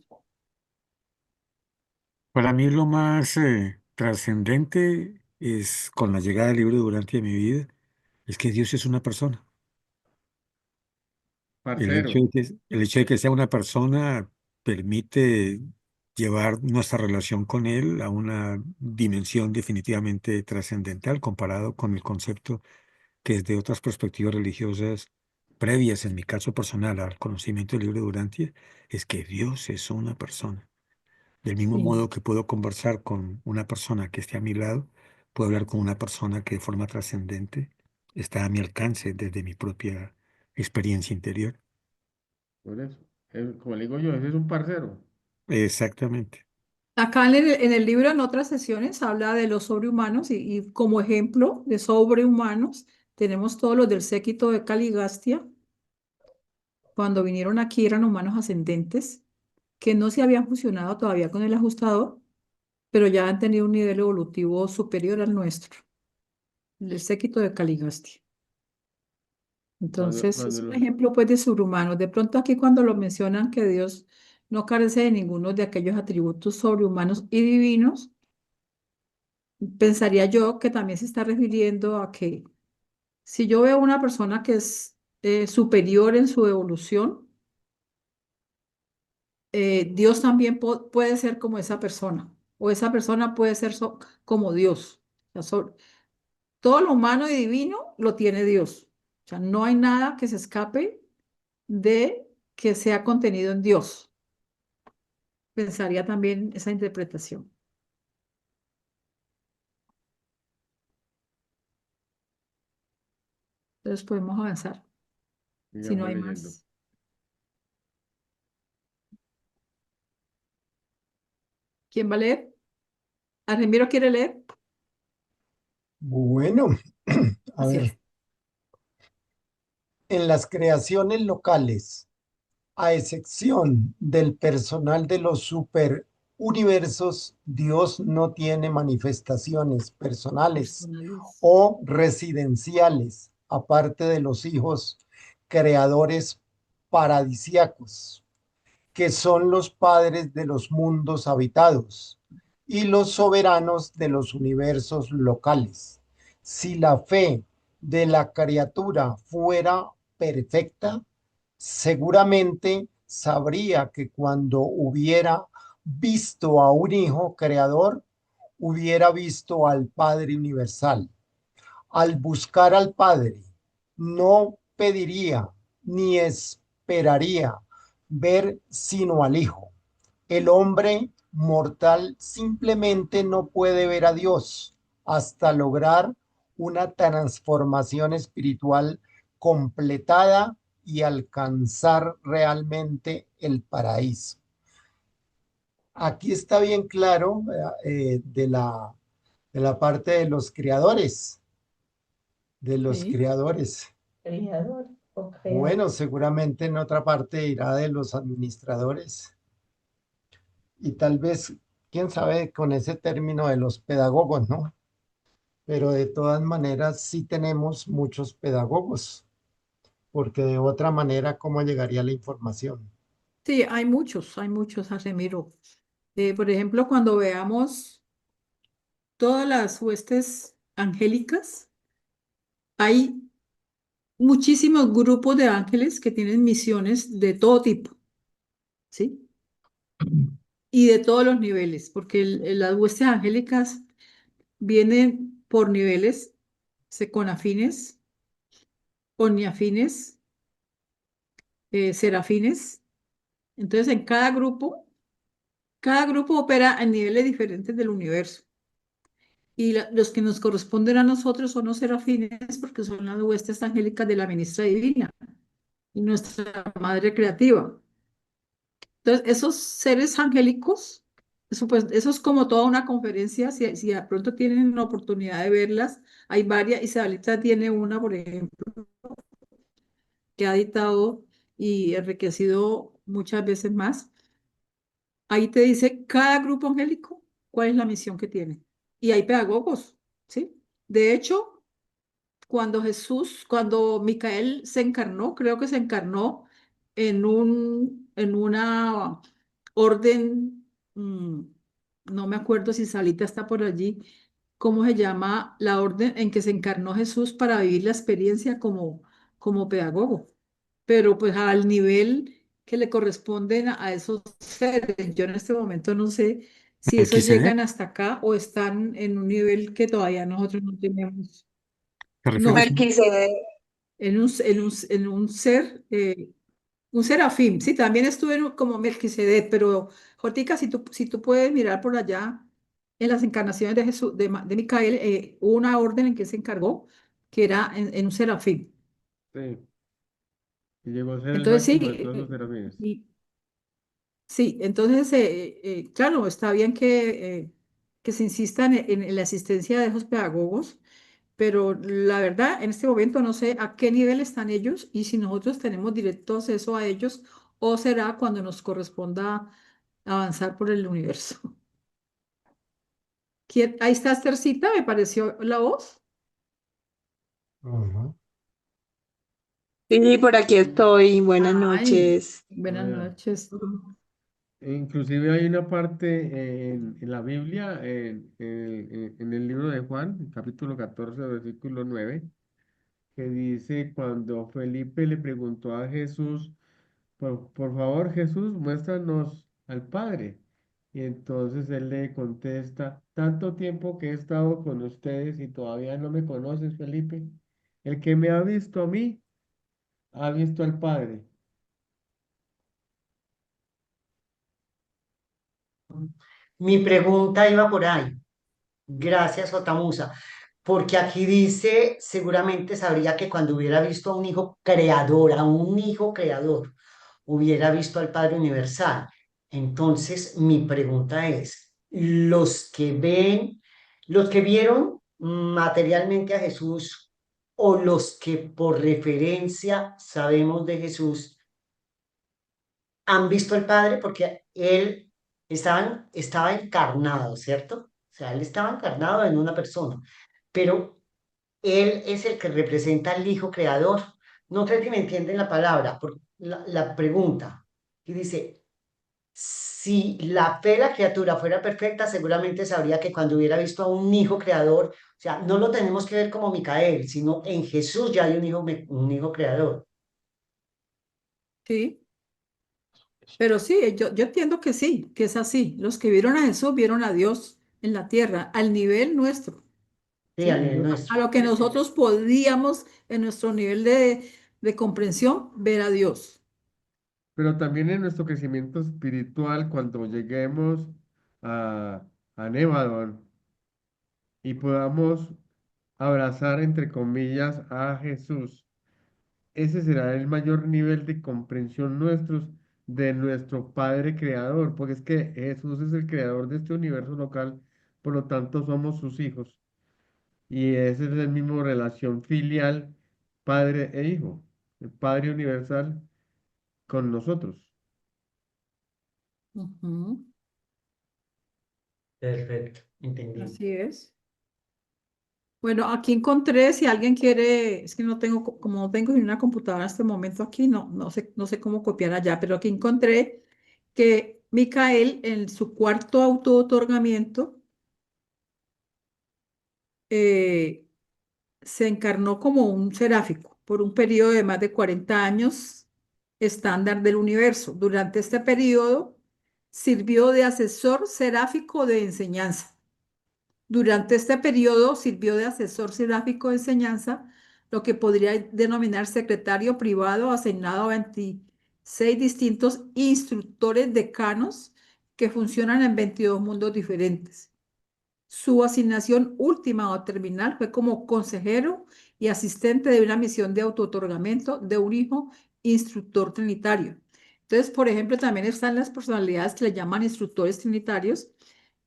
Para mí lo más trascendente es, con la llegada del libro Durante mi vida, es que Dios es una persona. Parcero, El hecho de que sea una persona permite llevar nuestra relación con Él a una dimensión definitivamente trascendental comparado con el concepto que desde otras perspectivas religiosas previas, en mi caso personal, al conocimiento del libro de Durantia, es que Dios es una persona. Del mismo Sí, modo que puedo conversar con una persona que esté a mi lado, puedo hablar con una persona que de forma trascendente está a mi alcance desde mi propia experiencia interior. por eso. Como le digo yo, ese es un parcero. Exactamente. acá en el libro, en otras sesiones, habla de los sobrehumanos y como ejemplo de sobrehumanos tenemos todos los del séquito de Caligastia. Cuando vinieron aquí eran humanos ascendentes que no se habían fusionado todavía con el ajustador, pero ya han tenido un nivel evolutivo superior al nuestro, el séquito de Caligastia. Cuando, Entonces, cuando es un los, ejemplo pues de sobrehumanos. De pronto aquí cuando lo mencionan que Dios no carece de ninguno de aquellos atributos sobrehumanos y divinos, pensaría yo que también se está refiriendo a que si yo veo una persona que es superior en su evolución, Dios también puede ser como esa persona, o esa persona puede ser como Dios. O sea, todo lo humano y divino lo tiene Dios. O sea, no hay nada que se escape de que sea contenido en Dios. Pensaría también esa interpretación. Entonces podemos avanzar, si no sigamos hay leyendo. más. ¿Quién va a leer? ¿Argemiro quiere leer? Bueno, a Gracias. ver, en las creaciones locales, a excepción del personal de los superuniversos, Dios no tiene manifestaciones personales Personales. o residenciales, aparte de los hijos creadores paradisiacos, que son los padres de los mundos habitados y los soberanos de los universos locales. Si la fe de la criatura fuera perfecta, seguramente sabría que cuando hubiera visto a un hijo creador, hubiera visto al Padre Universal. Al buscar al Padre, no pediría ni esperaría ver sino al Hijo. El hombre mortal simplemente no puede ver a Dios hasta lograr una transformación espiritual completada y alcanzar realmente el paraíso. Aquí está bien claro de la parte de los creadores, Sí. Creador o creador. Bueno, seguramente en otra parte irá de los administradores y tal vez, quién sabe, con ese término de los pedagogos, ¿no? Pero de todas maneras sí tenemos muchos pedagogos, porque de otra manera, ¿cómo llegaría la información? Sí, hay muchos, Argemiro. Por ejemplo, cuando veamos todas las huestes angélicas, hay muchísimos grupos de ángeles que tienen misiones de todo tipo, ¿sí? Y de todos los niveles, porque las huestes angélicas vienen por niveles, seconafines, oniafines, serafines. Entonces, en cada grupo opera en niveles diferentes del universo. Y los que nos corresponden a nosotros son los serafines, porque son las huestes angélicas de la ministra divina y nuestra madre creativa. Entonces, esos seres angélicos, eso es como toda una conferencia, si de pronto tienen la oportunidad de verlas, hay varias, Isabelita tiene una, por ejemplo, que ha editado y enriquecido muchas veces más. Ahí te dice cada grupo angélico cuál es la misión que tiene. Y hay pedagogos, ¿sí? De hecho, cuando Micael se encarnó, creo que se encarnó en una orden, no me acuerdo si Salita está por allí, ¿cómo se llama la orden en que se encarnó Jesús para vivir la experiencia como pedagogo? Pero pues al nivel que le corresponden a esos seres. Yo en este momento no sé si esos Melquisedec, llegan hasta acá o están en un nivel que todavía nosotros no tenemos. ¿te refieres? No, en un ser, un serafín, sí, también estuve como Melquisedec, pero Jotica, si tú puedes mirar por allá en las encarnaciones de Jesús, de Micael, hubo una orden en que se encargó, que era en un serafín. Sí, y llegó a ser el Entonces sí, máximo de todos los serafines. sí, entonces, claro, está bien que se insista en la existencia de esos pedagogos, pero la verdad, en este momento no sé a qué nivel están ellos y si nosotros tenemos directo acceso a ellos o será cuando nos corresponda avanzar por el universo. Ahí está Esthercita, me pareció la voz. Ujú. Sí, por aquí estoy. Buenas Ay, noches. buenas Bueno, noches. inclusive hay una parte en la Biblia, en el libro de Juan, capítulo 14 versículo 9, que dice cuando Felipe le preguntó a Jesús, por favor Jesús, muéstranos al Padre. Y entonces él le contesta, tanto tiempo que he estado con ustedes y todavía no me conoces, Felipe. El que me ha visto a mí, ha visto al Padre. Mi pregunta iba por ahí. Gracias, Otamusa. Porque aquí dice, seguramente sabría que cuando hubiera visto a un hijo creador, hubiera visto al Padre Universal. Entonces, mi pregunta es, los que vieron materialmente a Jesús o los que por referencia sabemos de Jesús, han visto al Padre porque él estaba encarnado, ¿cierto? O sea, él estaba encarnado en una persona, pero él es el que representa al Hijo Creador. No sé si me entienden la palabra, la pregunta. Y dice, si la fe de la criatura fuera perfecta, seguramente sabría que cuando hubiera visto a un Hijo Creador, o sea, no lo tenemos que ver como Micael, sino en Jesús ya hay un hijo creador. Sí, pero sí, yo entiendo que sí, que es así. Los que vieron a Jesús vieron a Dios en la tierra, al nivel nuestro. Sí, a ¿Sí? nivel A nuestro. lo que nosotros podíamos en nuestro nivel de comprensión ver a Dios. Pero también en nuestro crecimiento espiritual, cuando lleguemos a, a Nevadón y podamos abrazar, entre comillas, a Jesús, ese será el mayor nivel de comprensión nuestros de nuestro Padre Creador, porque es que Jesús es el creador de este universo local, por lo tanto somos sus hijos. Y esa es la misma relación filial, padre e hijo, el Padre universal con nosotros. Ujú, Perfecto, entendido. así es. Bueno, aquí encontré, si alguien quiere, es que no tengo, como no tengo ni una computadora en este momento aquí, no sé cómo copiar allá, pero aquí encontré que Micael en su cuarto auto-otorgamiento eh, se encarnó como un seráfico por un periodo de más de 40 años estándar del universo. Durante este periodo sirvió de asesor seráfico de enseñanza. Durante este periodo sirvió de asesor seráfico de enseñanza, lo que podría denominar secretario privado asignado a 26 distintos instructores decanos que funcionan en 22 mundos diferentes. Su asignación última o terminal fue como consejero y asistente de una misión de autootorgamiento de un hijo instructor trinitario. Entonces, por ejemplo, también están las personalidades que le llaman instructores trinitarios,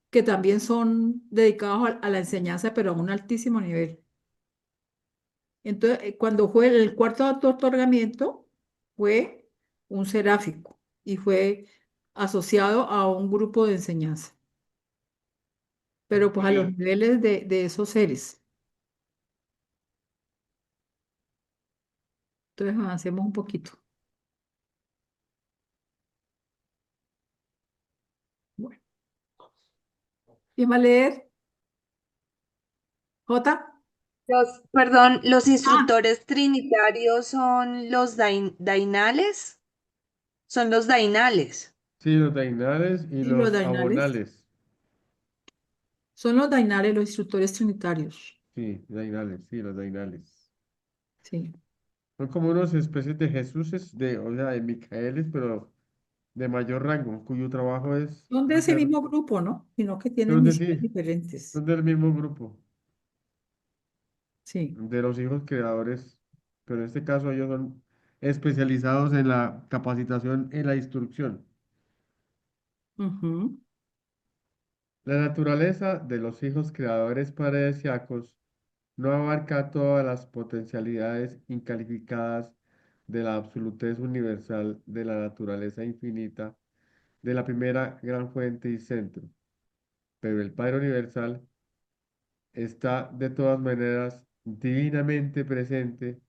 que también son dedicados a la enseñanza, pero a un altísimo nivel. Entonces, cuando fue el cuarto otorgamiento, fue un seráfico y fue asociado a un grupo de enseñanza, pero pues a los niveles de esos seres. Entonces, avancemos un poquito. Bueno, ¿quién va a leer? ¿Jota? Perdón, los Ah, instructores trinitarios son los dainales. Son los dainales. Sí, los dainales y sí, los los dainales. abonales. Son los dainales, los instructores trinitarios. Sí, dainales, sí, los dainales. Sí. Son como unos especies de Jesuses, o sea, de Micaeles, pero de mayor rango, cuyo trabajo es Son de ese hacer, mismo grupo, ¿no? Sino que tienen son de misiones sí, diferentes. son del mismo grupo, Sí. de los hijos creadores, pero en este caso ellos son especializados en la capacitación y la instrucción. Ujú. La naturaleza de los hijos creadores paradisíacos no abarca todas las potencialidades incalificadas de la absolutez universal de la naturaleza infinita de la primera gran fuente y centro, pero el Padre Universal está de todas maneras divinamente presente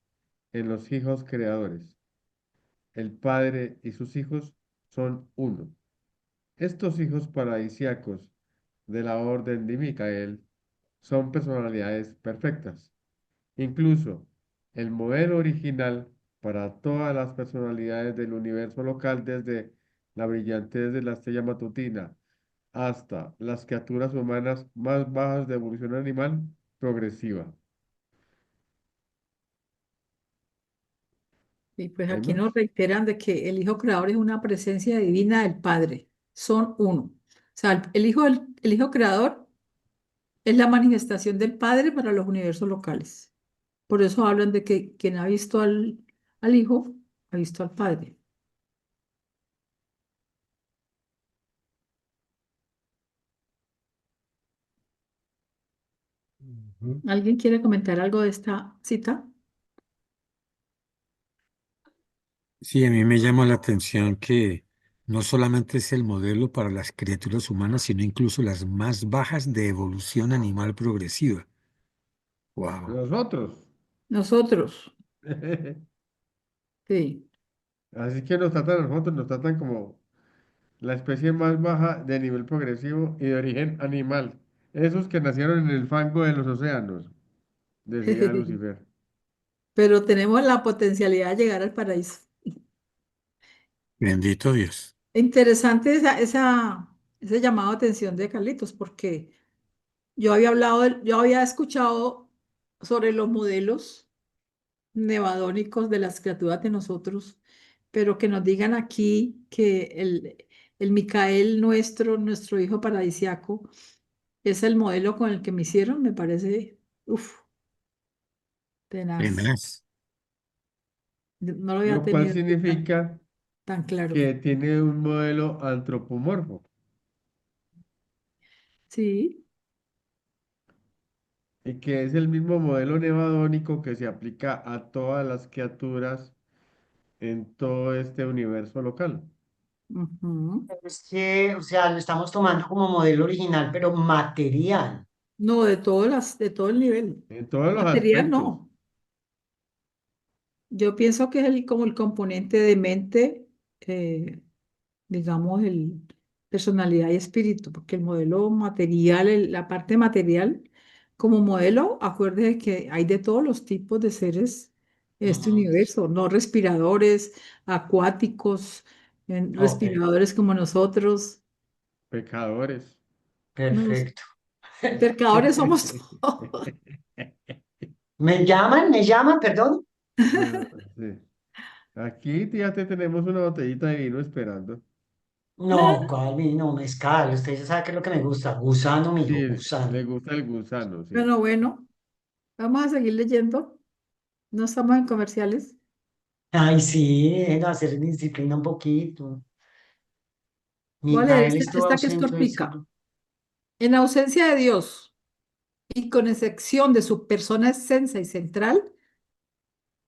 en los hijos creadores. El Padre y sus hijos son uno. Estos hijos paradisíacos de la orden de Micael son personalidades perfectas. Incluso el modelo original para todas las personalidades del universo local, desde la brillantez de la estrella matutina hasta las criaturas humanas más bajas de evolución animal progresiva. Y pues ¿Hay aquí nos más? reiteran de que el Hijo Creador es una presencia divina del Padre. Son uno. O sea, el Hijo Creador es la manifestación del Padre para los universos locales. Por eso hablan de que quien ha visto al Hijo, ha visto al Padre. Ujú. ¿Alguien quiere comentar algo de esta cita? Sí, a mí me llama la atención que no solamente es el modelo para las criaturas humanas, sino incluso las más bajas de evolución animal progresiva. Wow. Nosotros. Nosotros, sí. Así que nos tratan a nosotros, nos tratan como la especie más baja de nivel progresivo y de origen animal. Esos que nacieron en el fango de los océanos, decía Lucifer. Pero tenemos la potencialidad de llegar al paraíso. Bendito Dios. Interesante ese llamado de atención de Carlitos, porque yo había escuchado sobre los modelos nevadónicos de las criaturas de nosotros, pero que nos digan aquí que el Micael nuestro hijo paradisiaco, es el modelo con el que me hicieron, me parece, uff, tenaz. Tenaz. No lo había Lo cual tenido yo tan, significa tan claro. que tiene un modelo antropomorfo Sí, y que es el mismo modelo nevadónico que se aplica a todas las criaturas en todo este universo local. ujú. Es que, o sea, lo estamos tomando como modelo original, pero material. No, de todo el nivel. En todos los Material aspectos. no. Yo pienso que es como el componente de mente, digamos, el personalidad y espíritu, porque el modelo material, la parte material, como modelo, acuérdese que hay de todos los tipos de seres en este Ujú. universo, no respiradores, acuáticos, Ok, respiradores como nosotros, Pecadores. nos, perfecto. pescadores somos todos. Me llaman, perdón? Bueno, sí. Aquí ya te tenemos una botellita de vino esperando. No, ¿cuál vino? Mezcal. Usted ya sabe qué es lo que me gusta. Gusano, mijo, Sí, gusano. le gusta el gusano, sí. Bueno, bueno, vamos a seguir leyendo. No estamos en comerciales. Ay, sí, hacer disciplina un poquito. Voy a leer Micael estuvo esta que es ausente hoy, cortica. En ausencia de Dios y con excepción de su persona esencia y central,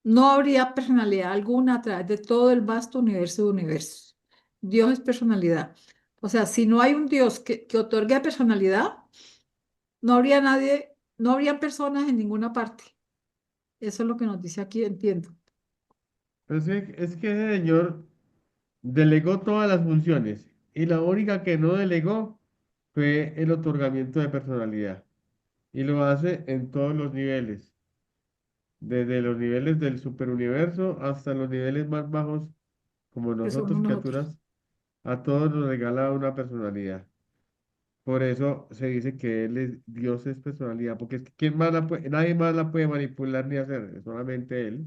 no habría personalidad alguna a través de todo el vasto universo de universos. Dios es personalidad. O sea, si no hay un Dios que otorgue personalidad, no habría nadie, no habría personas en ninguna parte. Eso es lo que nos dice aquí, entiendo. Es que ese señor delegó todas las funciones y la única que no delegó fue el otorgamiento de personalidad. Y lo hace en todos los niveles, desde los niveles del superuniverso hasta los niveles más bajos, como Que somos nosotros, nosotros. criaturas, a todos nos regala una personalidad. Por eso se dice que Dios es personalidad, porque es que nadie más la puede manipular ni hacer, es solamente Él.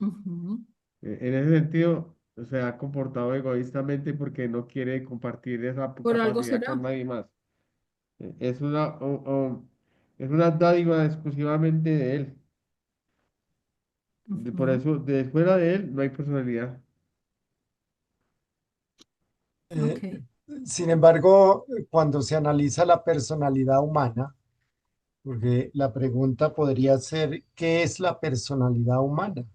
Ujú. En ese sentido, se ha comportado egoístamente porque no quiere compartir esa Por algo capacidad será. con nadie más. Es una dádiva exclusivamente de Él. Por Ujú. eso, de fuera de Él no hay personalidad. Eh, Ok. Sin embargo, cuando se analiza la personalidad humana, porque la pregunta podría ser, ¿qué es la personalidad humana?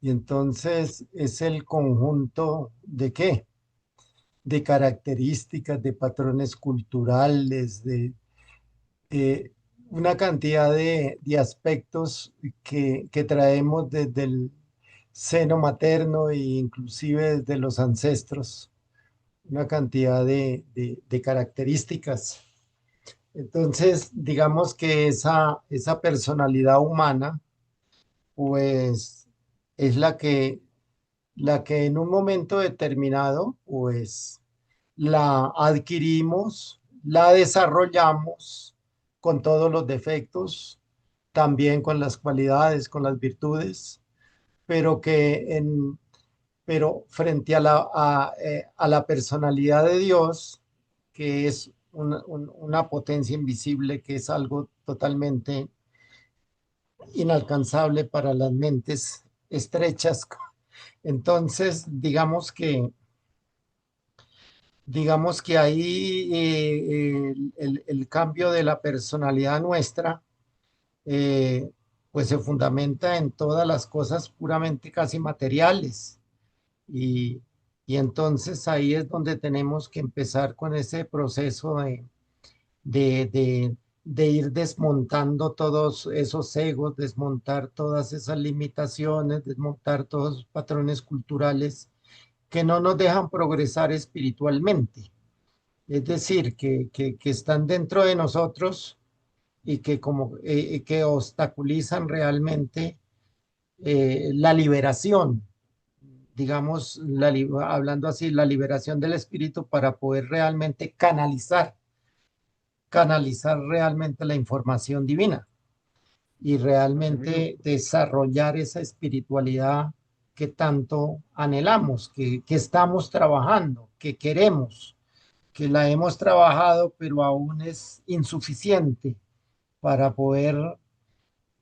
Y entonces es el conjunto de qué? De características, de patrones culturales, de eh, una cantidad de aspectos que traemos desde el seno materno e inclusive desde los ancestros, una cantidad de características. Entonces, digamos que esa personalidad humana, pues, es la que en un momento determinado, pues, la adquirimos, la desarrollamos con todos los defectos, también con las cualidades, con las virtudes, pero pero frente a la personalidad de Dios, que es una potencia invisible, que es algo totalmente inalcanzable para las mentes estrechas. Entonces, digamos que ahí el cambio de la personalidad nuestra, eh, pues se fundamenta en todas las cosas puramente casi materiales. Y, y entonces ahí es donde tenemos que empezar con ese proceso de, de, de ir desmontando todos esos egos, desmontar todas esas limitaciones, desmontar todos los patrones culturales que no nos dejan progresar espiritualmente. Es decir, que están dentro de nosotros y que obstaculizan realmente la liberación, digamos, hablando así, la liberación del espíritu para poder realmente canalizar realmente la información divina y Amigo, realmente desarrollar esa espiritualidad que tanto anhelamos, que estamos trabajando, que queremos, que la hemos trabajado, pero aún es insuficiente para poder,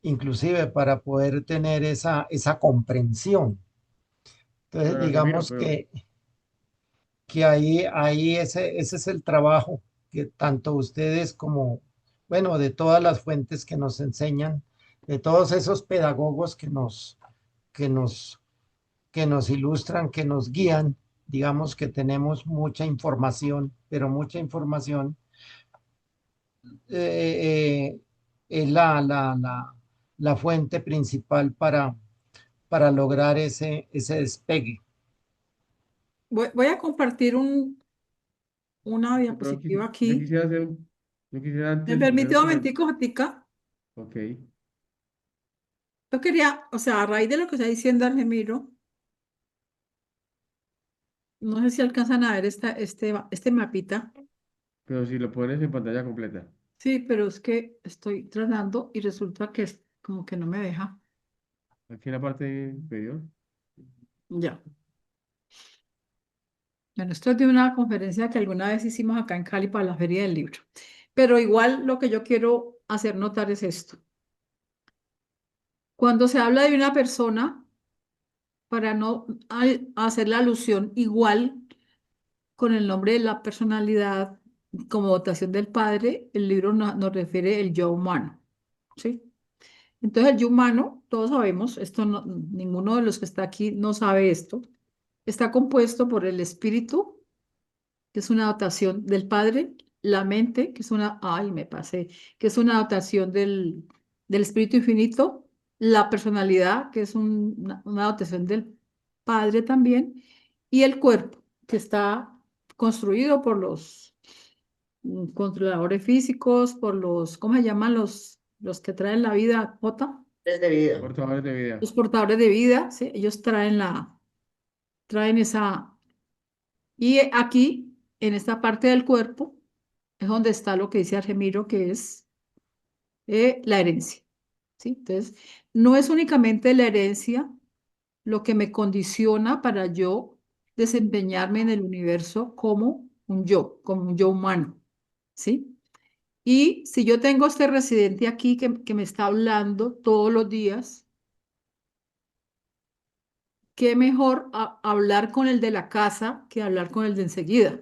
inclusive para poder tener esa comprensión. Entonces, Pero Argemiro, digamos que ahí ese es el trabajo que tanto ustedes como, bueno, de todas las fuentes que nos enseñan, de todos esos pedagogos que nos, que nos ilustran, que nos guían, digamos que tenemos mucha información, pero mucha información eh, es la fuente principal para lograr ese despegue. Voy a compartir una yo, pero diapositiva yo aquí. quisiera hacer, yo quisiera ¿Me antes permite primero un comentar. momentico, Jotica? Ok, Yo quería, o sea, a raíz de lo que está diciendo Argemiro, no sé si alcanzan a ver este mapita. pero si lo pones en pantalla completa. Sí, pero es que estoy tratando y resulta que como que no me deja. Aquí en la parte inferior. Ya. Bueno, esto es de una conferencia que alguna vez hicimos acá en Cali para la Feria del Libro. Pero igual lo que yo quiero hacer notar es esto. Cuando se habla de una persona, para no hacer la alusión igual con el nombre de la personalidad como dotación del padre, el libro nos refiere el yo humano, ¿sí? Entonces el yo humano, todos sabemos, esto ninguno de los que está aquí no sabe esto, está compuesto por el espíritu, que es una dotación del padre, la mente, que es me pasé, que es una dotación del espíritu infinito, la personalidad, que es una dotación del padre también, y el cuerpo, que está construido por los controladores físicos, por los, ¿cómo se llaman los que traen la vida, Jota? de vida. Portadores de vida. Los portadores de vida, ¿sí? Ellos traen esa. Y aquí, en esta parte del cuerpo, es donde está lo que dice Argemiro, que es la herencia, ¿sí? Entonces, no es únicamente la herencia lo que me condiciona para yo desempeñarme en el universo como un yo humano, ¿sí? Y si yo tengo este residente aquí que me está hablando todos los días, qué mejor hablar con el de la casa que hablar con el de enseguida,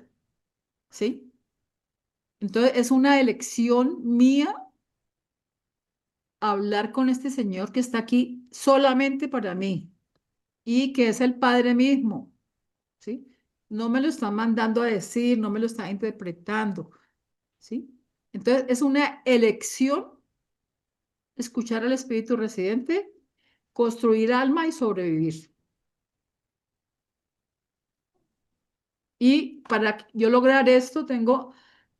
¿sí? Entonces es una elección mía hablar con este señor que está aquí solamente para mí y que es el Padre mismo, ¿sí? No me lo están mandando a decir, no me lo están interpretando, ¿sí? Entonces es una elección escuchar al espíritu residente, construir alma y sobrevivir. Y para yo lograr esto tengo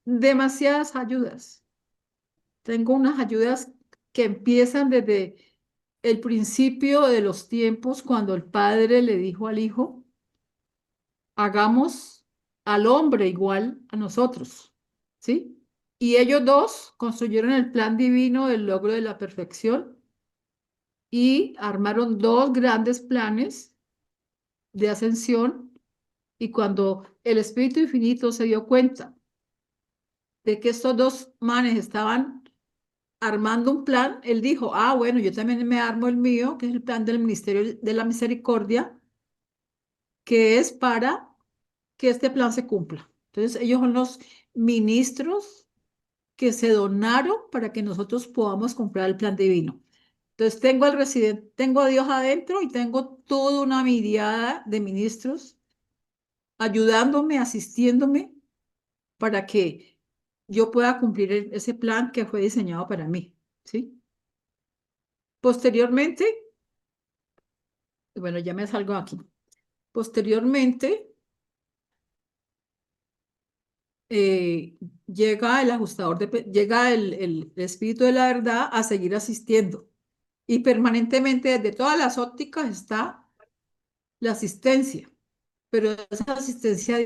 demasiadas ayudas. Tengo unas ayudas que empiezan desde el principio de los tiempos, cuando el padre le dijo al hijo, hagamos al hombre igual a nosotros, ¿sí? Y ellos dos construyeron el plan divino del logro de la perfección y armaron dos grandes planes de ascensión. Y cuando el Espíritu Infinito se dio cuenta de que estos dos manes estaban armando un plan, él dijo, bueno, yo también me armo el mío, que es el plan del Ministerio de la Misericordia, que es para que este plan se cumpla. Entonces, ellos son los ministros que se donaron para que nosotros podamos comprar el plan divino. Entonces, tengo al residente, tengo a Dios adentro y tengo toda una miriada de ministros ayudándome, asistiéndome para que yo pueda cumplir ese plan que fue diseñado para mí, ¿sí? Posteriormente, bueno, ya me salgo aquí. Posteriormente, llega el ajustador llega el espíritu de la verdad a seguir asistiendo. Y permanentemente, desde todas las ópticas, está la asistencia. Pero esa asistencia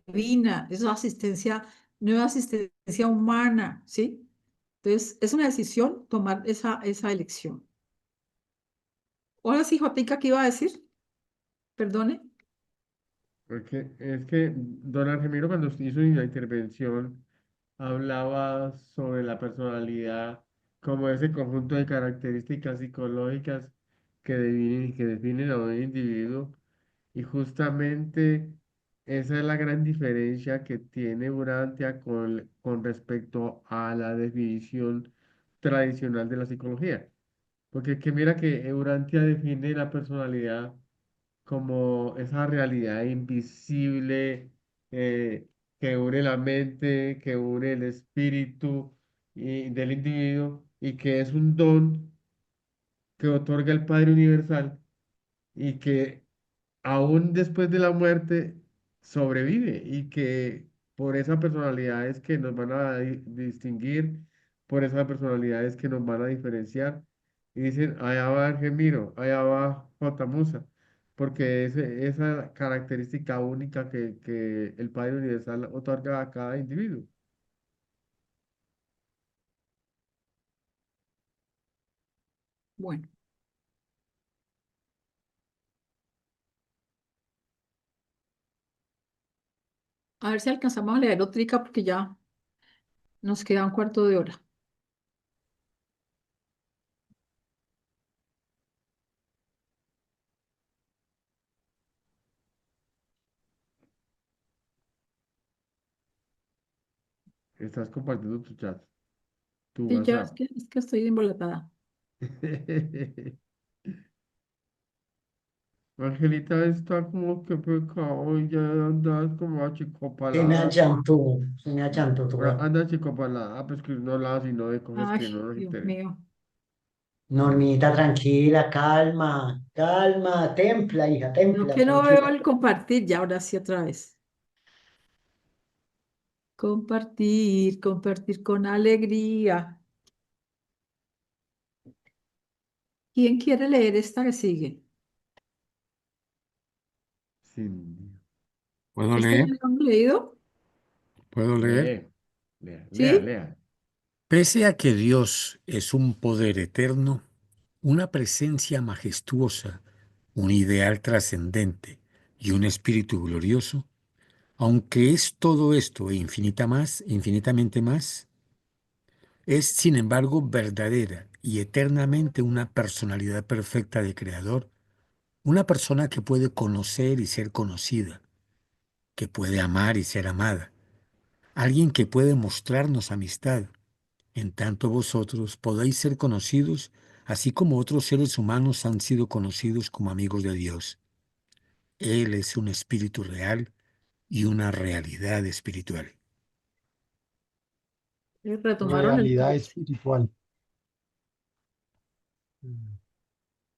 divina, esa asistencia, no es asistencia humana, ¿sí? Entonces, es una decisión tomar esa elección. Ahora sí, Jotica, ¿qué iba a decir? Perdone. Porque es que don Argemiro cuando hizo la intervención hablaba sobre la personalidad como ese conjunto de características psicológicas que definen a un individuo y justamente esa es la gran diferencia que tiene Urantia con respecto a la definición tradicional de la psicología. Porque es que mira que Urantia define la personalidad como esa realidad invisible eh, que une la mente, que une el espíritu del individuo y que es un don que otorga el Padre Universal y que aún después de la muerte sobrevive y que por esa personalidad es que nos van a distinguir, por esa personalidad es que nos van a diferenciar. Y dicen, allá va Argemiro, allá va J. Musa, porque esa característica única que el Padre Universal otorga a cada individuo. Bueno, a ver si alcanzamos a leer otrica porque ya nos queda un cuarto de hora. Estás compartiendo tu chat, tu Sí, ya WhatsApp. es que estoy embolatada. Angelita está como que pecado y ya andas como Se me achicopalada. allantó tu gato. Anda achicopalada, pues que no habla sino de cosas Ay, que no nos Dios interesan. mío. Normita, tranquila, calma, calma, templa, hija, No templa, que no veo tranquila. el compartir, ya ahora sí otra vez. Compartir, compartir con alegría. ¿Quién quiere leer esta que sigue? Sí. ¿Puedo ¿Esta ya leer? la hemos leído? ¿Puedo leer? Lee, lea, lea, ¿Sí? lea. Pese a que Dios es un poder eterno, una presencia majestuosa, un ideal trascendente y un espíritu glorioso, aunque es todo esto e infinitamente más, es sin embargo verdadera y eternamente una personalidad perfecta de Creador, una persona que puede conocer y ser conocida, que puede amar y ser amada, alguien que puede mostrarnos amistad, en tanto vosotros podéis ser conocidos, así como otros seres humanos han sido conocidos como amigos de Dios. Él es un espíritu real y una realidad espiritual. Retomaron el Realidad cauce. espiritual.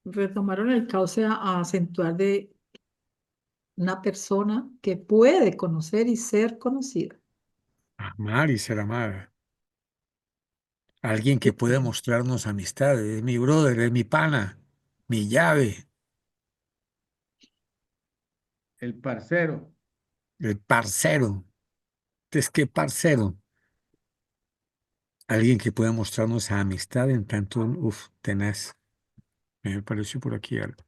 Retomaron el cauce a acentuar de una persona que puede conocer y ser conocida. Amar y ser amada. Alguien que pueda mostrarnos amistad. Es mi brother, es mi pana, mi llave, El parcero. el parcero. Es que parcero. Alguien que pueda mostrarnos amistad en tanto, tenaz. Me pareció por aquí algo.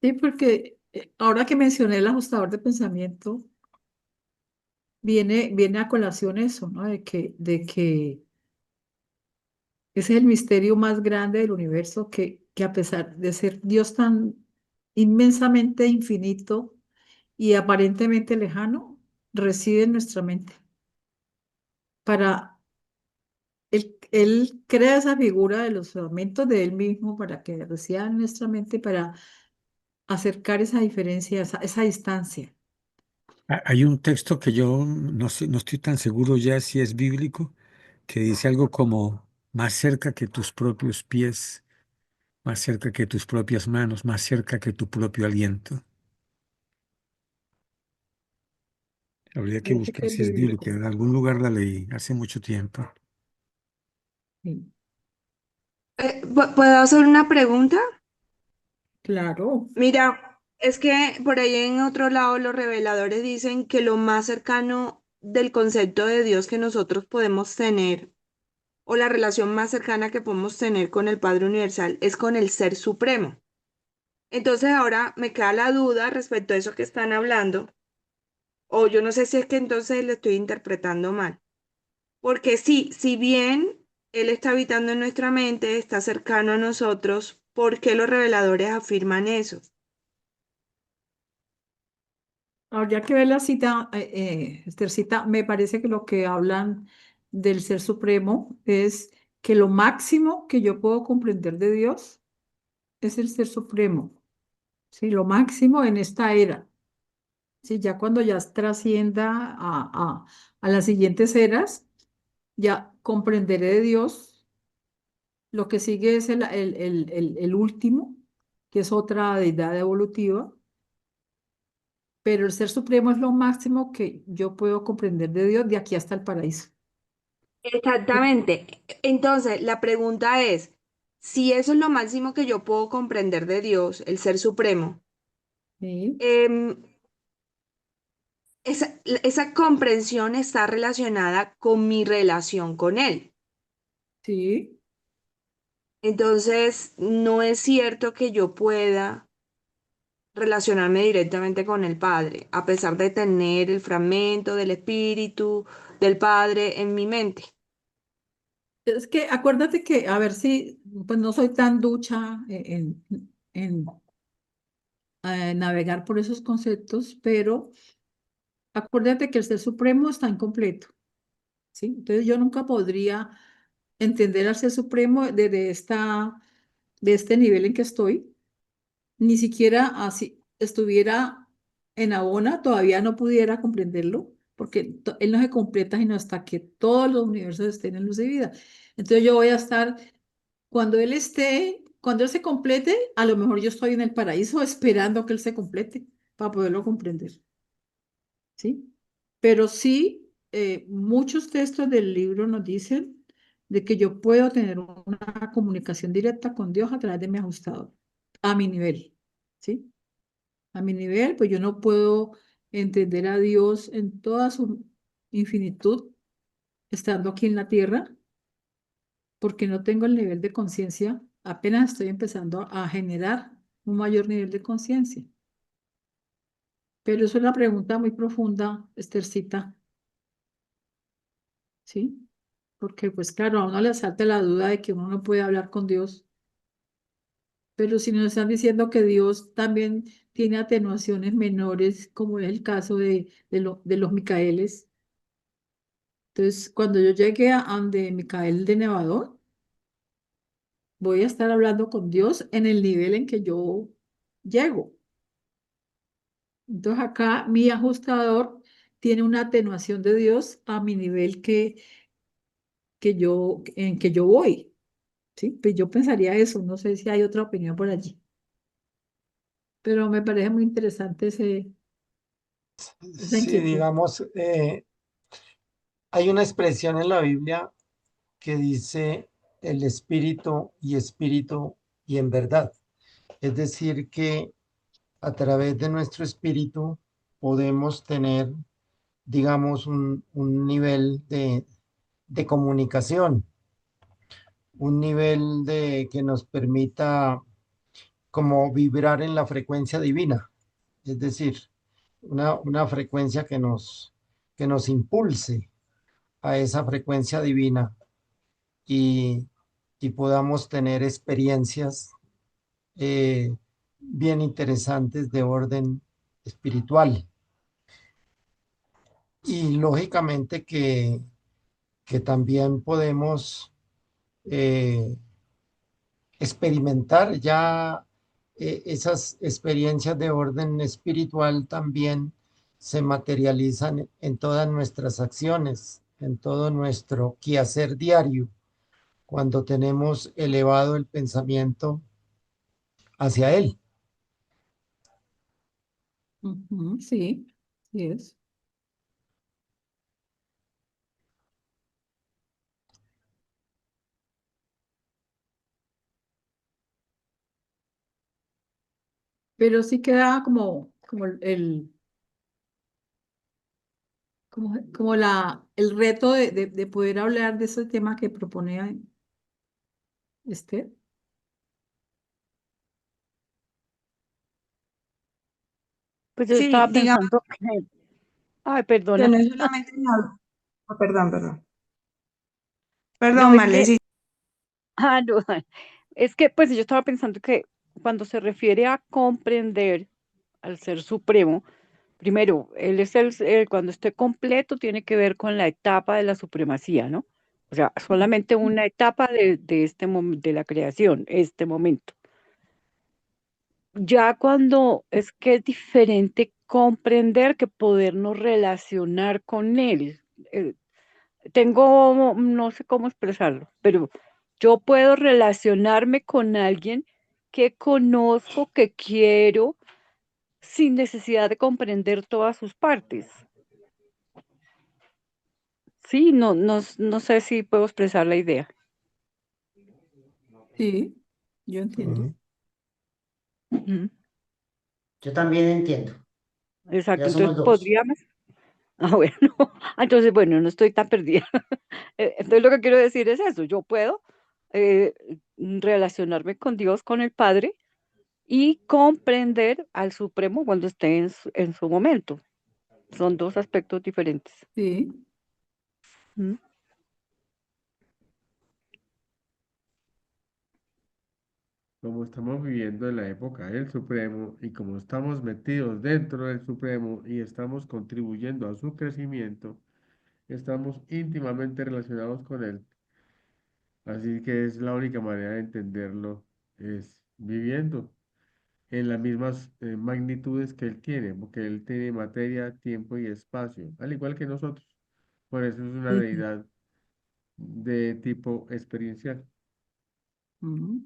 Sí, porque ahora que mencioné el ajustador de pensamiento, viene a colación eso, ¿no? De que ese es el misterio más grande del universo, que a pesar de ser Dios tan inmensamente infinito y aparentemente lejano, reside en nuestra mente. Para él crea esa figura de los fragmentos de él mismo para que resida en nuestra mente, para acercar esa diferencia, esa distancia. Hay un texto que yo no sé, no estoy tan seguro ya si es bíblico, que dice algo como más cerca que tus propios pies, más cerca que tus propias manos, más cerca que tu propio aliento. Habría que Parece que buscar es si es bíblica. bíblico. En algún lugar la leí hace mucho tiempo. Sí, ¿Puedo hacer una pregunta? claro. Mira, es que por ahí en otro lado los reveladores dicen que lo más cercano del concepto de Dios que nosotros podemos tener, o la relación más cercana que podemos tener con el Padre Universal, es con el Ser Supremo. Entonces ahora me queda la duda respecto a eso que están hablando, o yo no sé si es que entonces lo estoy interpretando mal. Porque sí, si bien Él está habitando en nuestra mente, está cercano a nosotros, ¿por qué los reveladores afirman eso? Habría que ver la cita, Esthercita, me parece que lo que hablan del Ser Supremo es que lo máximo que yo puedo comprender de Dios es el Ser Supremo, ¿sí? Lo máximo en esta era, ¿sí? Ya cuando ya trascienda a las siguientes eras, ya comprenderé de Dios. Lo que sigue es el último, que es otra deidad evolutiva, pero el Ser Supremo es lo máximo que yo puedo comprender de Dios de aquí hasta el paraíso. Exactamente. Entonces, la pregunta es, si eso es lo máximo que yo puedo comprender de Dios, el Ser Supremo, Sí, em, esa comprensión está relacionada con mi relación con Él. sí. Entonces, no es cierto que yo pueda relacionarme directamente con el Padre, a pesar de tener el fragmento del Espíritu del Padre en mi mente. Es que acuérdate que, a ver si, pues no soy tan ducha en navegar por esos conceptos, pero acuérdate que el Ser Supremo está incompleto, ¿sí? Entonces yo nunca podría entender al Ser Supremo de este nivel en que estoy, ni siquiera así estuviera en Abona, todavía no pudiera comprenderlo, porque él no se completa sino hasta que todos los universos estén en luz de vida. Entonces yo voy a estar, cuando él se complete, a lo mejor yo estoy en el paraíso esperando que él se complete para poderlo comprender, ¿sí? Pero sí, muchos textos del libro nos dicen de que yo puedo tener una comunicación directa con Dios a través de mi ajustador, a mi nivel, ¿sí? A mi nivel, pues yo no puedo entender a Dios en toda su infinitud estando aquí en la tierra, porque no tengo el nivel de conciencia, apenas estoy empezando a generar un mayor nivel de conciencia. Pero eso es una pregunta muy profunda, Esthercita, ¿sí? Porque pues claro, a uno le salta la duda de que uno no puede hablar con Dios, pero si nos están diciendo que Dios también tiene atenuaciones menores, como es el caso de los Micaeles. Entonces, cuando yo llegue a donde Micael de Nevador, voy a estar hablando con Dios en el nivel en que yo llego. Entonces, acá mi ajustador tiene una atenuación de Dios a mi nivel en que yo voy. ¿Sí? Pues yo pensaría eso, no sé si hay otra opinión por allí, pero me parece muy interesante esa Sí, inquietud. digamos, hay una expresión en la Biblia que dice el espíritu y en verdad. Es decir, que a través de nuestro espíritu podemos tener, digamos, un nivel de comunicación, un nivel de que nos permita como vibrar en la frecuencia divina, es decir, una frecuencia que nos impulse a esa frecuencia divina y, y podamos tener experiencias bien interesantes de orden espiritual. Y lógicamente que también podemos eh, experimentar ya esas experiencias de orden espiritual también se materializan en todas nuestras acciones, en todo nuestro quehacer diario, cuando tenemos elevado el pensamiento hacia Él. Ujú, sí, sí es. Pero sí queda como el reto de poder hablar de ese tema que propone Esther. Pues yo Sí, estaba digamos pensando que, ay, que perdona, no es solamente perdón, perdón. no, Perdón, es que, Marley, no, es que pues yo estaba pensando que cuando se refiere a comprender al Ser Supremo, primero, él es cuando esté completo tiene que ver con la etapa de la supremacía, ¿no? O sea, solamente una etapa de este de la creación, este momento. Ya cuando es que es diferente comprender que podernos relacionar con él. Eh, no sé cómo expresarlo, pero yo puedo relacionarme con alguien que conozco, que quiero, sin necesidad de comprender todas sus partes. Sí, no sé si puedo expresar la idea. Sí, yo entiendo. Sí, Ujú. Yo también entiendo. Exacto, Ya somos entonces dos. podríamos, bueno, entonces bueno, no estoy tan perdida. Entonces lo que quiero decir es eso, yo puedo eh, relacionarme con Dios, con el Padre, y comprender al Supremo cuando esté en su momento. Son dos aspectos diferentes. Sí, ¿Mm? Como estamos viviendo en la época del Supremo y como estamos metidos dentro del Supremo y estamos contribuyendo a su crecimiento, estamos íntimamente relacionados con él. Así que es la única manera de entenderlo, es viviendo en las mismas magnitudes que él tiene, porque él tiene materia, tiempo y espacio, al igual que nosotros. Por eso es una sí. deidad de tipo experiencial. Ujú.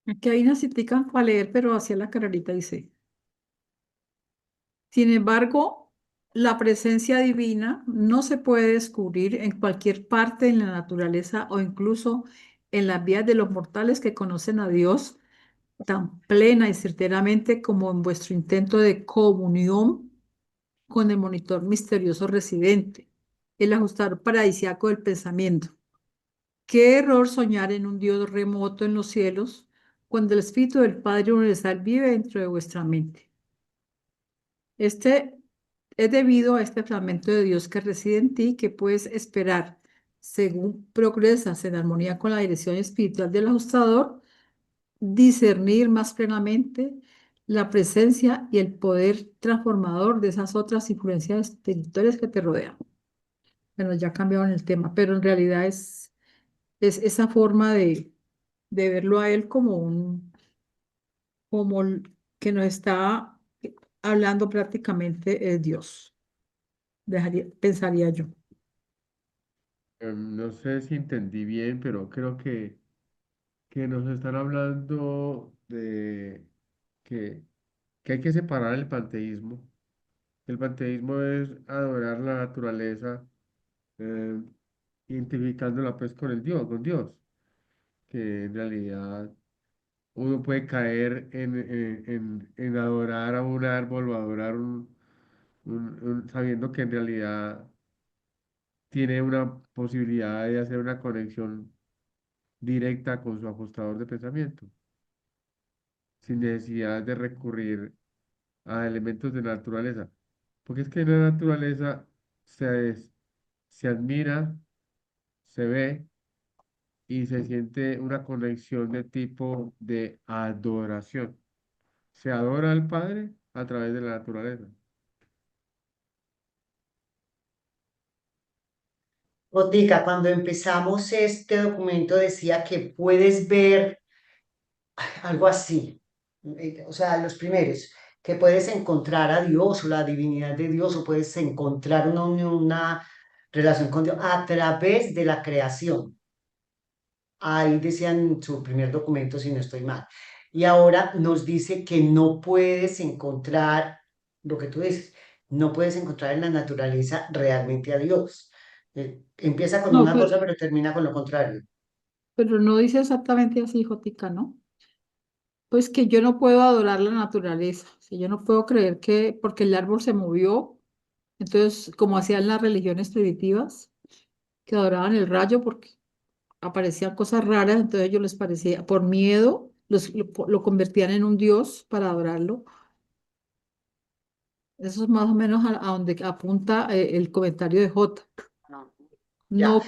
Aquí hay una citica para leer, pero hacia la cararita dice. Sin embargo, la presencia divina no se puede descubrir en cualquier parte de la naturaleza o incluso en las vías de los mortales que conocen a Dios tan plena y certeramente como en vuestro intento de comunión con el monitor misterioso residente, el ajustador paradisiaco del pensamiento. Qué error soñar en un Dios remoto en los cielos cuando el Espíritu del Padre Universal vive dentro de vuestra mente. Este es debido a este fragmento de Dios que reside en ti que puedes esperar, según progresas en armonía con la dirección espiritual del ajustador, discernir más plenamente la presencia y el poder transformador de esas otras influencias espirituales que te rodean. Bueno, ya cambiaron el tema, pero en realidad es esa forma de verlo a él como que nos está hablando prácticamente Dios. Pensaría yo. No sé si entendí bien, pero creo que nos están hablando de que, que hay que separar el panteísmo. El panteísmo es adorar la naturaleza, eh, identificándola pues con el Dios, con Dios, que en realidad uno puede caer en adorar a un árbol o adorar sabiendo que en realidad tiene una posibilidad de hacer una conexión directa con su ajustador de pensamiento, sin necesidad de recurrir a elementos de naturaleza. Porque es que en la naturaleza se admira, se ve y se siente una conexión de tipo de adoración. Se adora al Padre a través de la naturaleza. Otica, cuando empezamos este documento decía que puedes ver algo así, o sea, los primeros, que puedes encontrar a Dios o la divinidad de Dios o puedes encontrar una unión, una relación con Dios a través de la creación. Ahí decían en su primer documento, si no estoy mal. Y ahora nos dice que no puedes encontrar lo que tú dices, no puedes encontrar en la naturaleza realmente a Dios. Empieza con No, una pero, cosa, pero termina con lo contrario. pero no dice exactamente así, Jotica, ¿no? Pues que yo no puedo adorar la naturaleza, si yo no puedo creer que porque el árbol se movió, entonces como hacían las religiones primitivas, que adoraban el rayo porque aparecían cosas raras, entonces a ellos les parecía, por miedo, lo convertían en un dios para adorarlo. Eso es más o menos a donde apunta el comentario de J. Ya.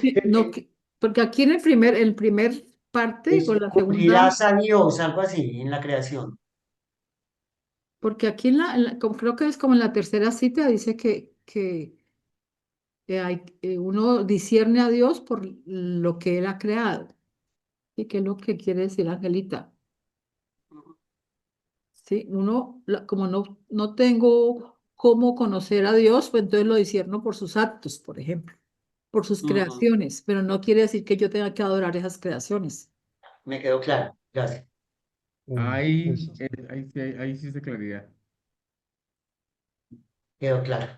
Porque aquí en el primer parte, Es con la segunda, cumplirás a Dios, algo así, en la creación. porque aquí creo que es como en la tercera cita, dice que uno discierne a Dios por lo que Él ha creado. ¿Y qué es lo que quiere decir Angelita? ¿Sí? Como no tengo cómo conocer a Dios, pues entonces lo discierno por sus actos, por ejemplo, por sus creaciones, pero no quiere decir que yo tenga que adorar esas creaciones. Me quedó claro. Gracias. Ahí, ahí sí es de claridad. Quedó claro.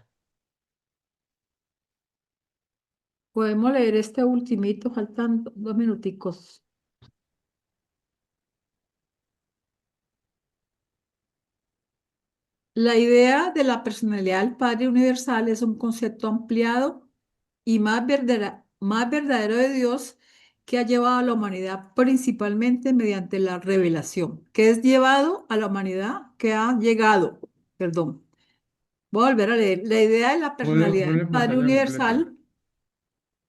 Podemos leer este ultimito, faltan 2 minuticos. La idea de la personalidad del Padre Universal es un concepto ampliado y más verdadero de Dios que ha llevado a la humanidad principalmente mediante la revelación, que es llevado a la humanidad que ha llegado, perdón, voy a volver a leer. La idea de la personalidad Ponle del en Padre pantalla completa. Universal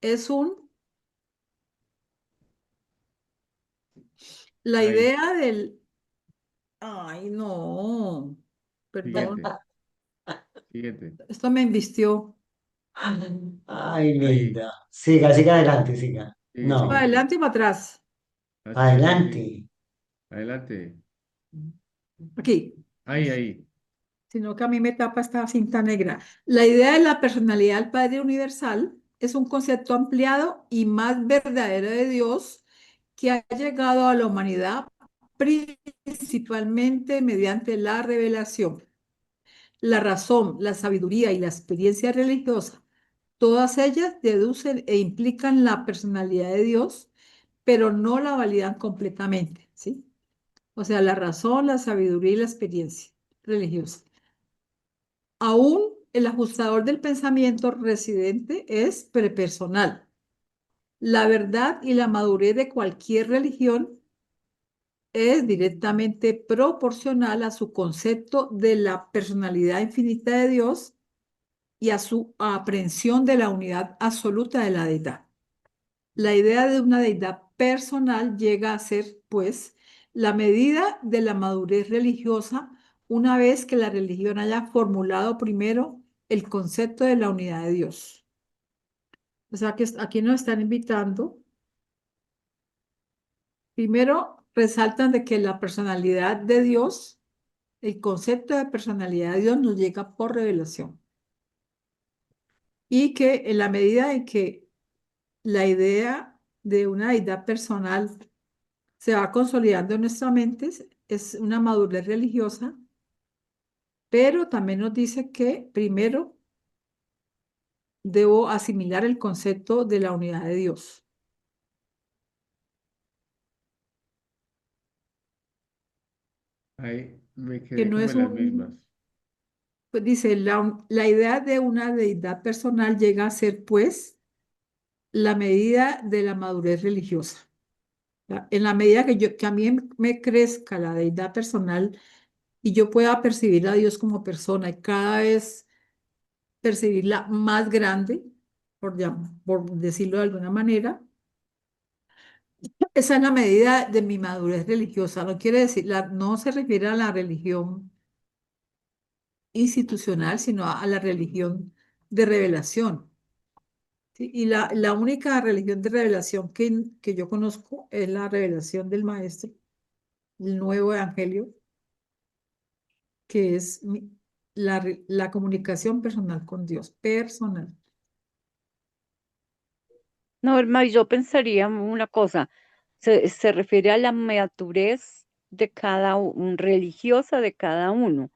es la Ahí, idea del, ay no, perdón, siguiente, siguiente. esto me embistió. Ay, Ahí, linda. Siga, siga adelante, siga. sigue, ¿Para sigue, No, sigue. adelante y para atrás? Sí, sí. adelante. Adelante. Aquí. Ahí. Sino que a mí me tapa esta cinta negra. La idea de la personalidad del Padre Universal es un concepto ampliado y más verdadero de Dios que ha llegado a la humanidad principalmente mediante la revelación. La razón, la sabiduría y la experiencia religiosa, todas ellas deducen e implican la personalidad de Dios, pero no la validan completamente, ¿sí? O sea, la razón, la sabiduría y la experiencia religiosa. Aún el ajustador del pensamiento residente es prepersonal. La verdad y la madurez de cualquier religión es directamente proporcional a su concepto de la personalidad infinita de Dios y a su aprehensión de la unidad absoluta de la deidad. La idea de una deidad personal llega a ser, pues, la medida de la madurez religiosa una vez que la religión haya formulado primero el concepto de la unidad de Dios. O sea que aquí nos están invitando. Primero, resaltan de que la personalidad de Dios, el concepto de personalidad de Dios nos llega por revelación. Y que en la medida en que la idea de una deidad personal se va consolidando en nuestra mente, es una madurez religiosa, pero también nos dice que primero debo asimilar el concepto de la unidad de Dios. Ahí me Que quedé no como es en las mismas. pues dice, la idea de una deidad personal llega a ser, pues, la medida de la madurez religiosa. En la medida que a mí me crezca la deidad personal y yo pueda percibir a Dios como persona y cada vez percibirla más grande, por decirlo de alguna manera, esa es la medida de mi madurez religiosa. No quiere decir, no se refiere a la religión institucional, sino a la religión de revelación. ¿Sí? Y la única religión de revelación que yo conozco es la revelación del Maestro, el nuevo Evangelio, que es la comunicación personal con Dios, personal. No, hermano, yo pensaría una cosa, se refiere a la madurez de religiosa de cada uno,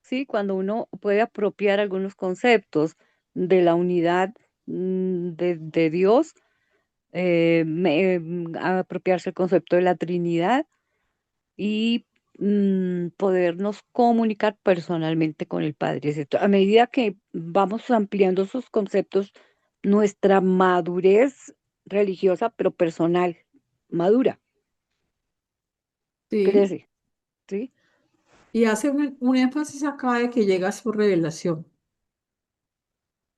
¿sí? Cuando uno puede apropiar algunos conceptos de la unidad de Dios, apropiarse el concepto de la Trinidad y podernos comunicar personalmente con el Padre, ¿cierto? A medida que vamos ampliando esos conceptos, nuestra madurez religiosa, pero personal, madura. Sí. crece, ¿sí? Y hace un énfasis acá de que llegas por revelación.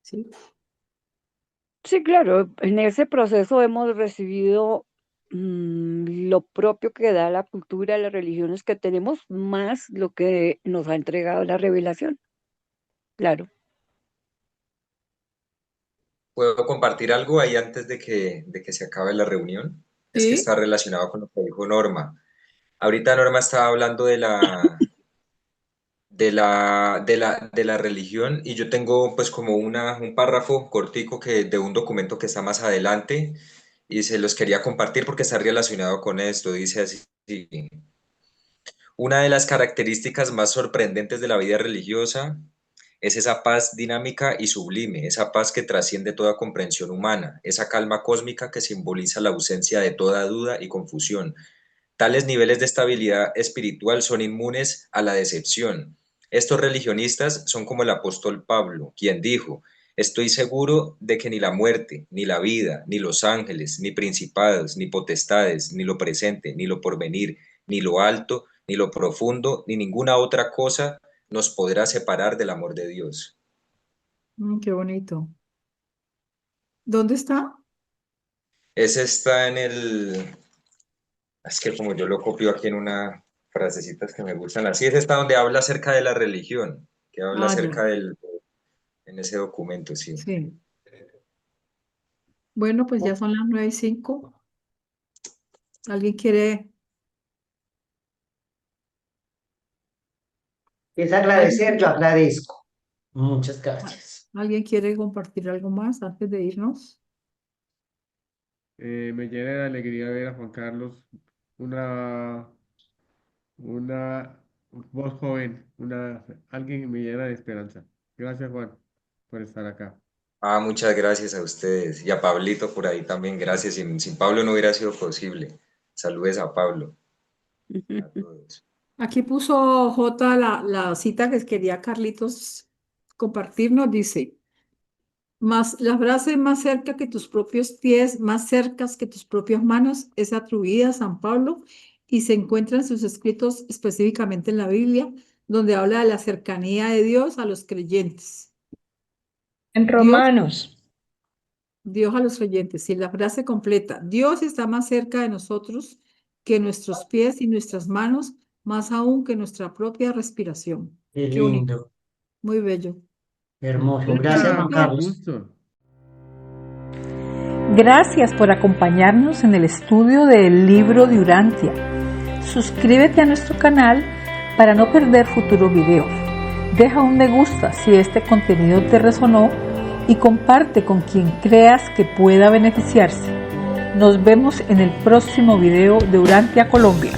¿Sí? Sí, claro, en ese proceso hemos recibido lo propio que da la cultura, las religiones que tenemos, más lo que nos ha entregado la revelación. Claro. ¿Puedo compartir algo ahí antes de que se acabe la reunión? Es que Sí. está relacionado con lo que dijo Norma. Ahorita Norma estaba hablando de la religión y yo tengo pues como un párrafo cortico de un documento que está más adelante y se los quería compartir porque está relacionado con esto. Dice así: una de las características más sorprendentes de la vida religiosa es esa paz dinámica y sublime, esa paz que trasciende toda comprensión humana, esa calma cósmica que simboliza la ausencia de toda duda y confusión. Tales niveles de estabilidad espiritual son inmunes a la decepción. Estos religionistas son como el apóstol Pablo, quien dijo: estoy seguro de que ni la muerte, ni la vida, ni los ángeles, ni principados, ni potestades, ni lo presente, ni lo porvenir, ni lo alto, ni lo profundo, ni ninguna otra cosa nos podrá separar del amor de Dios. Qué bonito. ¿Dónde está? Ese está en es que como yo lo copio aquí en una frasecitas que me gustan así, ese está donde habla acerca de la religión, que habla acerca Ya. en ese documento, sí. Sí. Bueno, pues ya son las 9:05. ¿Alguien quiere? Es agradecer, yo agradezco. Muchas gracias. ¿Alguien quiere compartir algo más antes de irnos? Me llena de alegría ver a Juan Carlos, una voz joven, alguien que me llena de esperanza. Gracias, Juan, por estar acá. Muchas gracias a ustedes y a Pablito por ahí también, gracias. Sin Pablo no hubiera sido posible. Saludes a Pablo. A todos. Aquí puso J la cita que quería Carlitos compartirnos, dice: la frase más cerca que tus propios pies, más cercas que tus propias manos, es atribuida a San Pablo y se encuentra en sus escritos específicamente en la Biblia, donde habla de la cercanía de Dios a los creyentes. En Romanos. Dios a los creyentes, y la frase completa: Dios está más cerca de nosotros que nuestros pies y nuestras manos, más aún que nuestra propia respiración. Qué Qué bonito, lindo, muy bello. hermoso. Gracias, Juan Carlos. Gracias por acompañarnos en el estudio del libro de Urantia. Suscríbete a nuestro canal para no perder futuros videos. Deja un me gusta si este contenido te resonó y comparte con quien creas que pueda beneficiarse. Nos vemos en el próximo video de Urantia Colombia.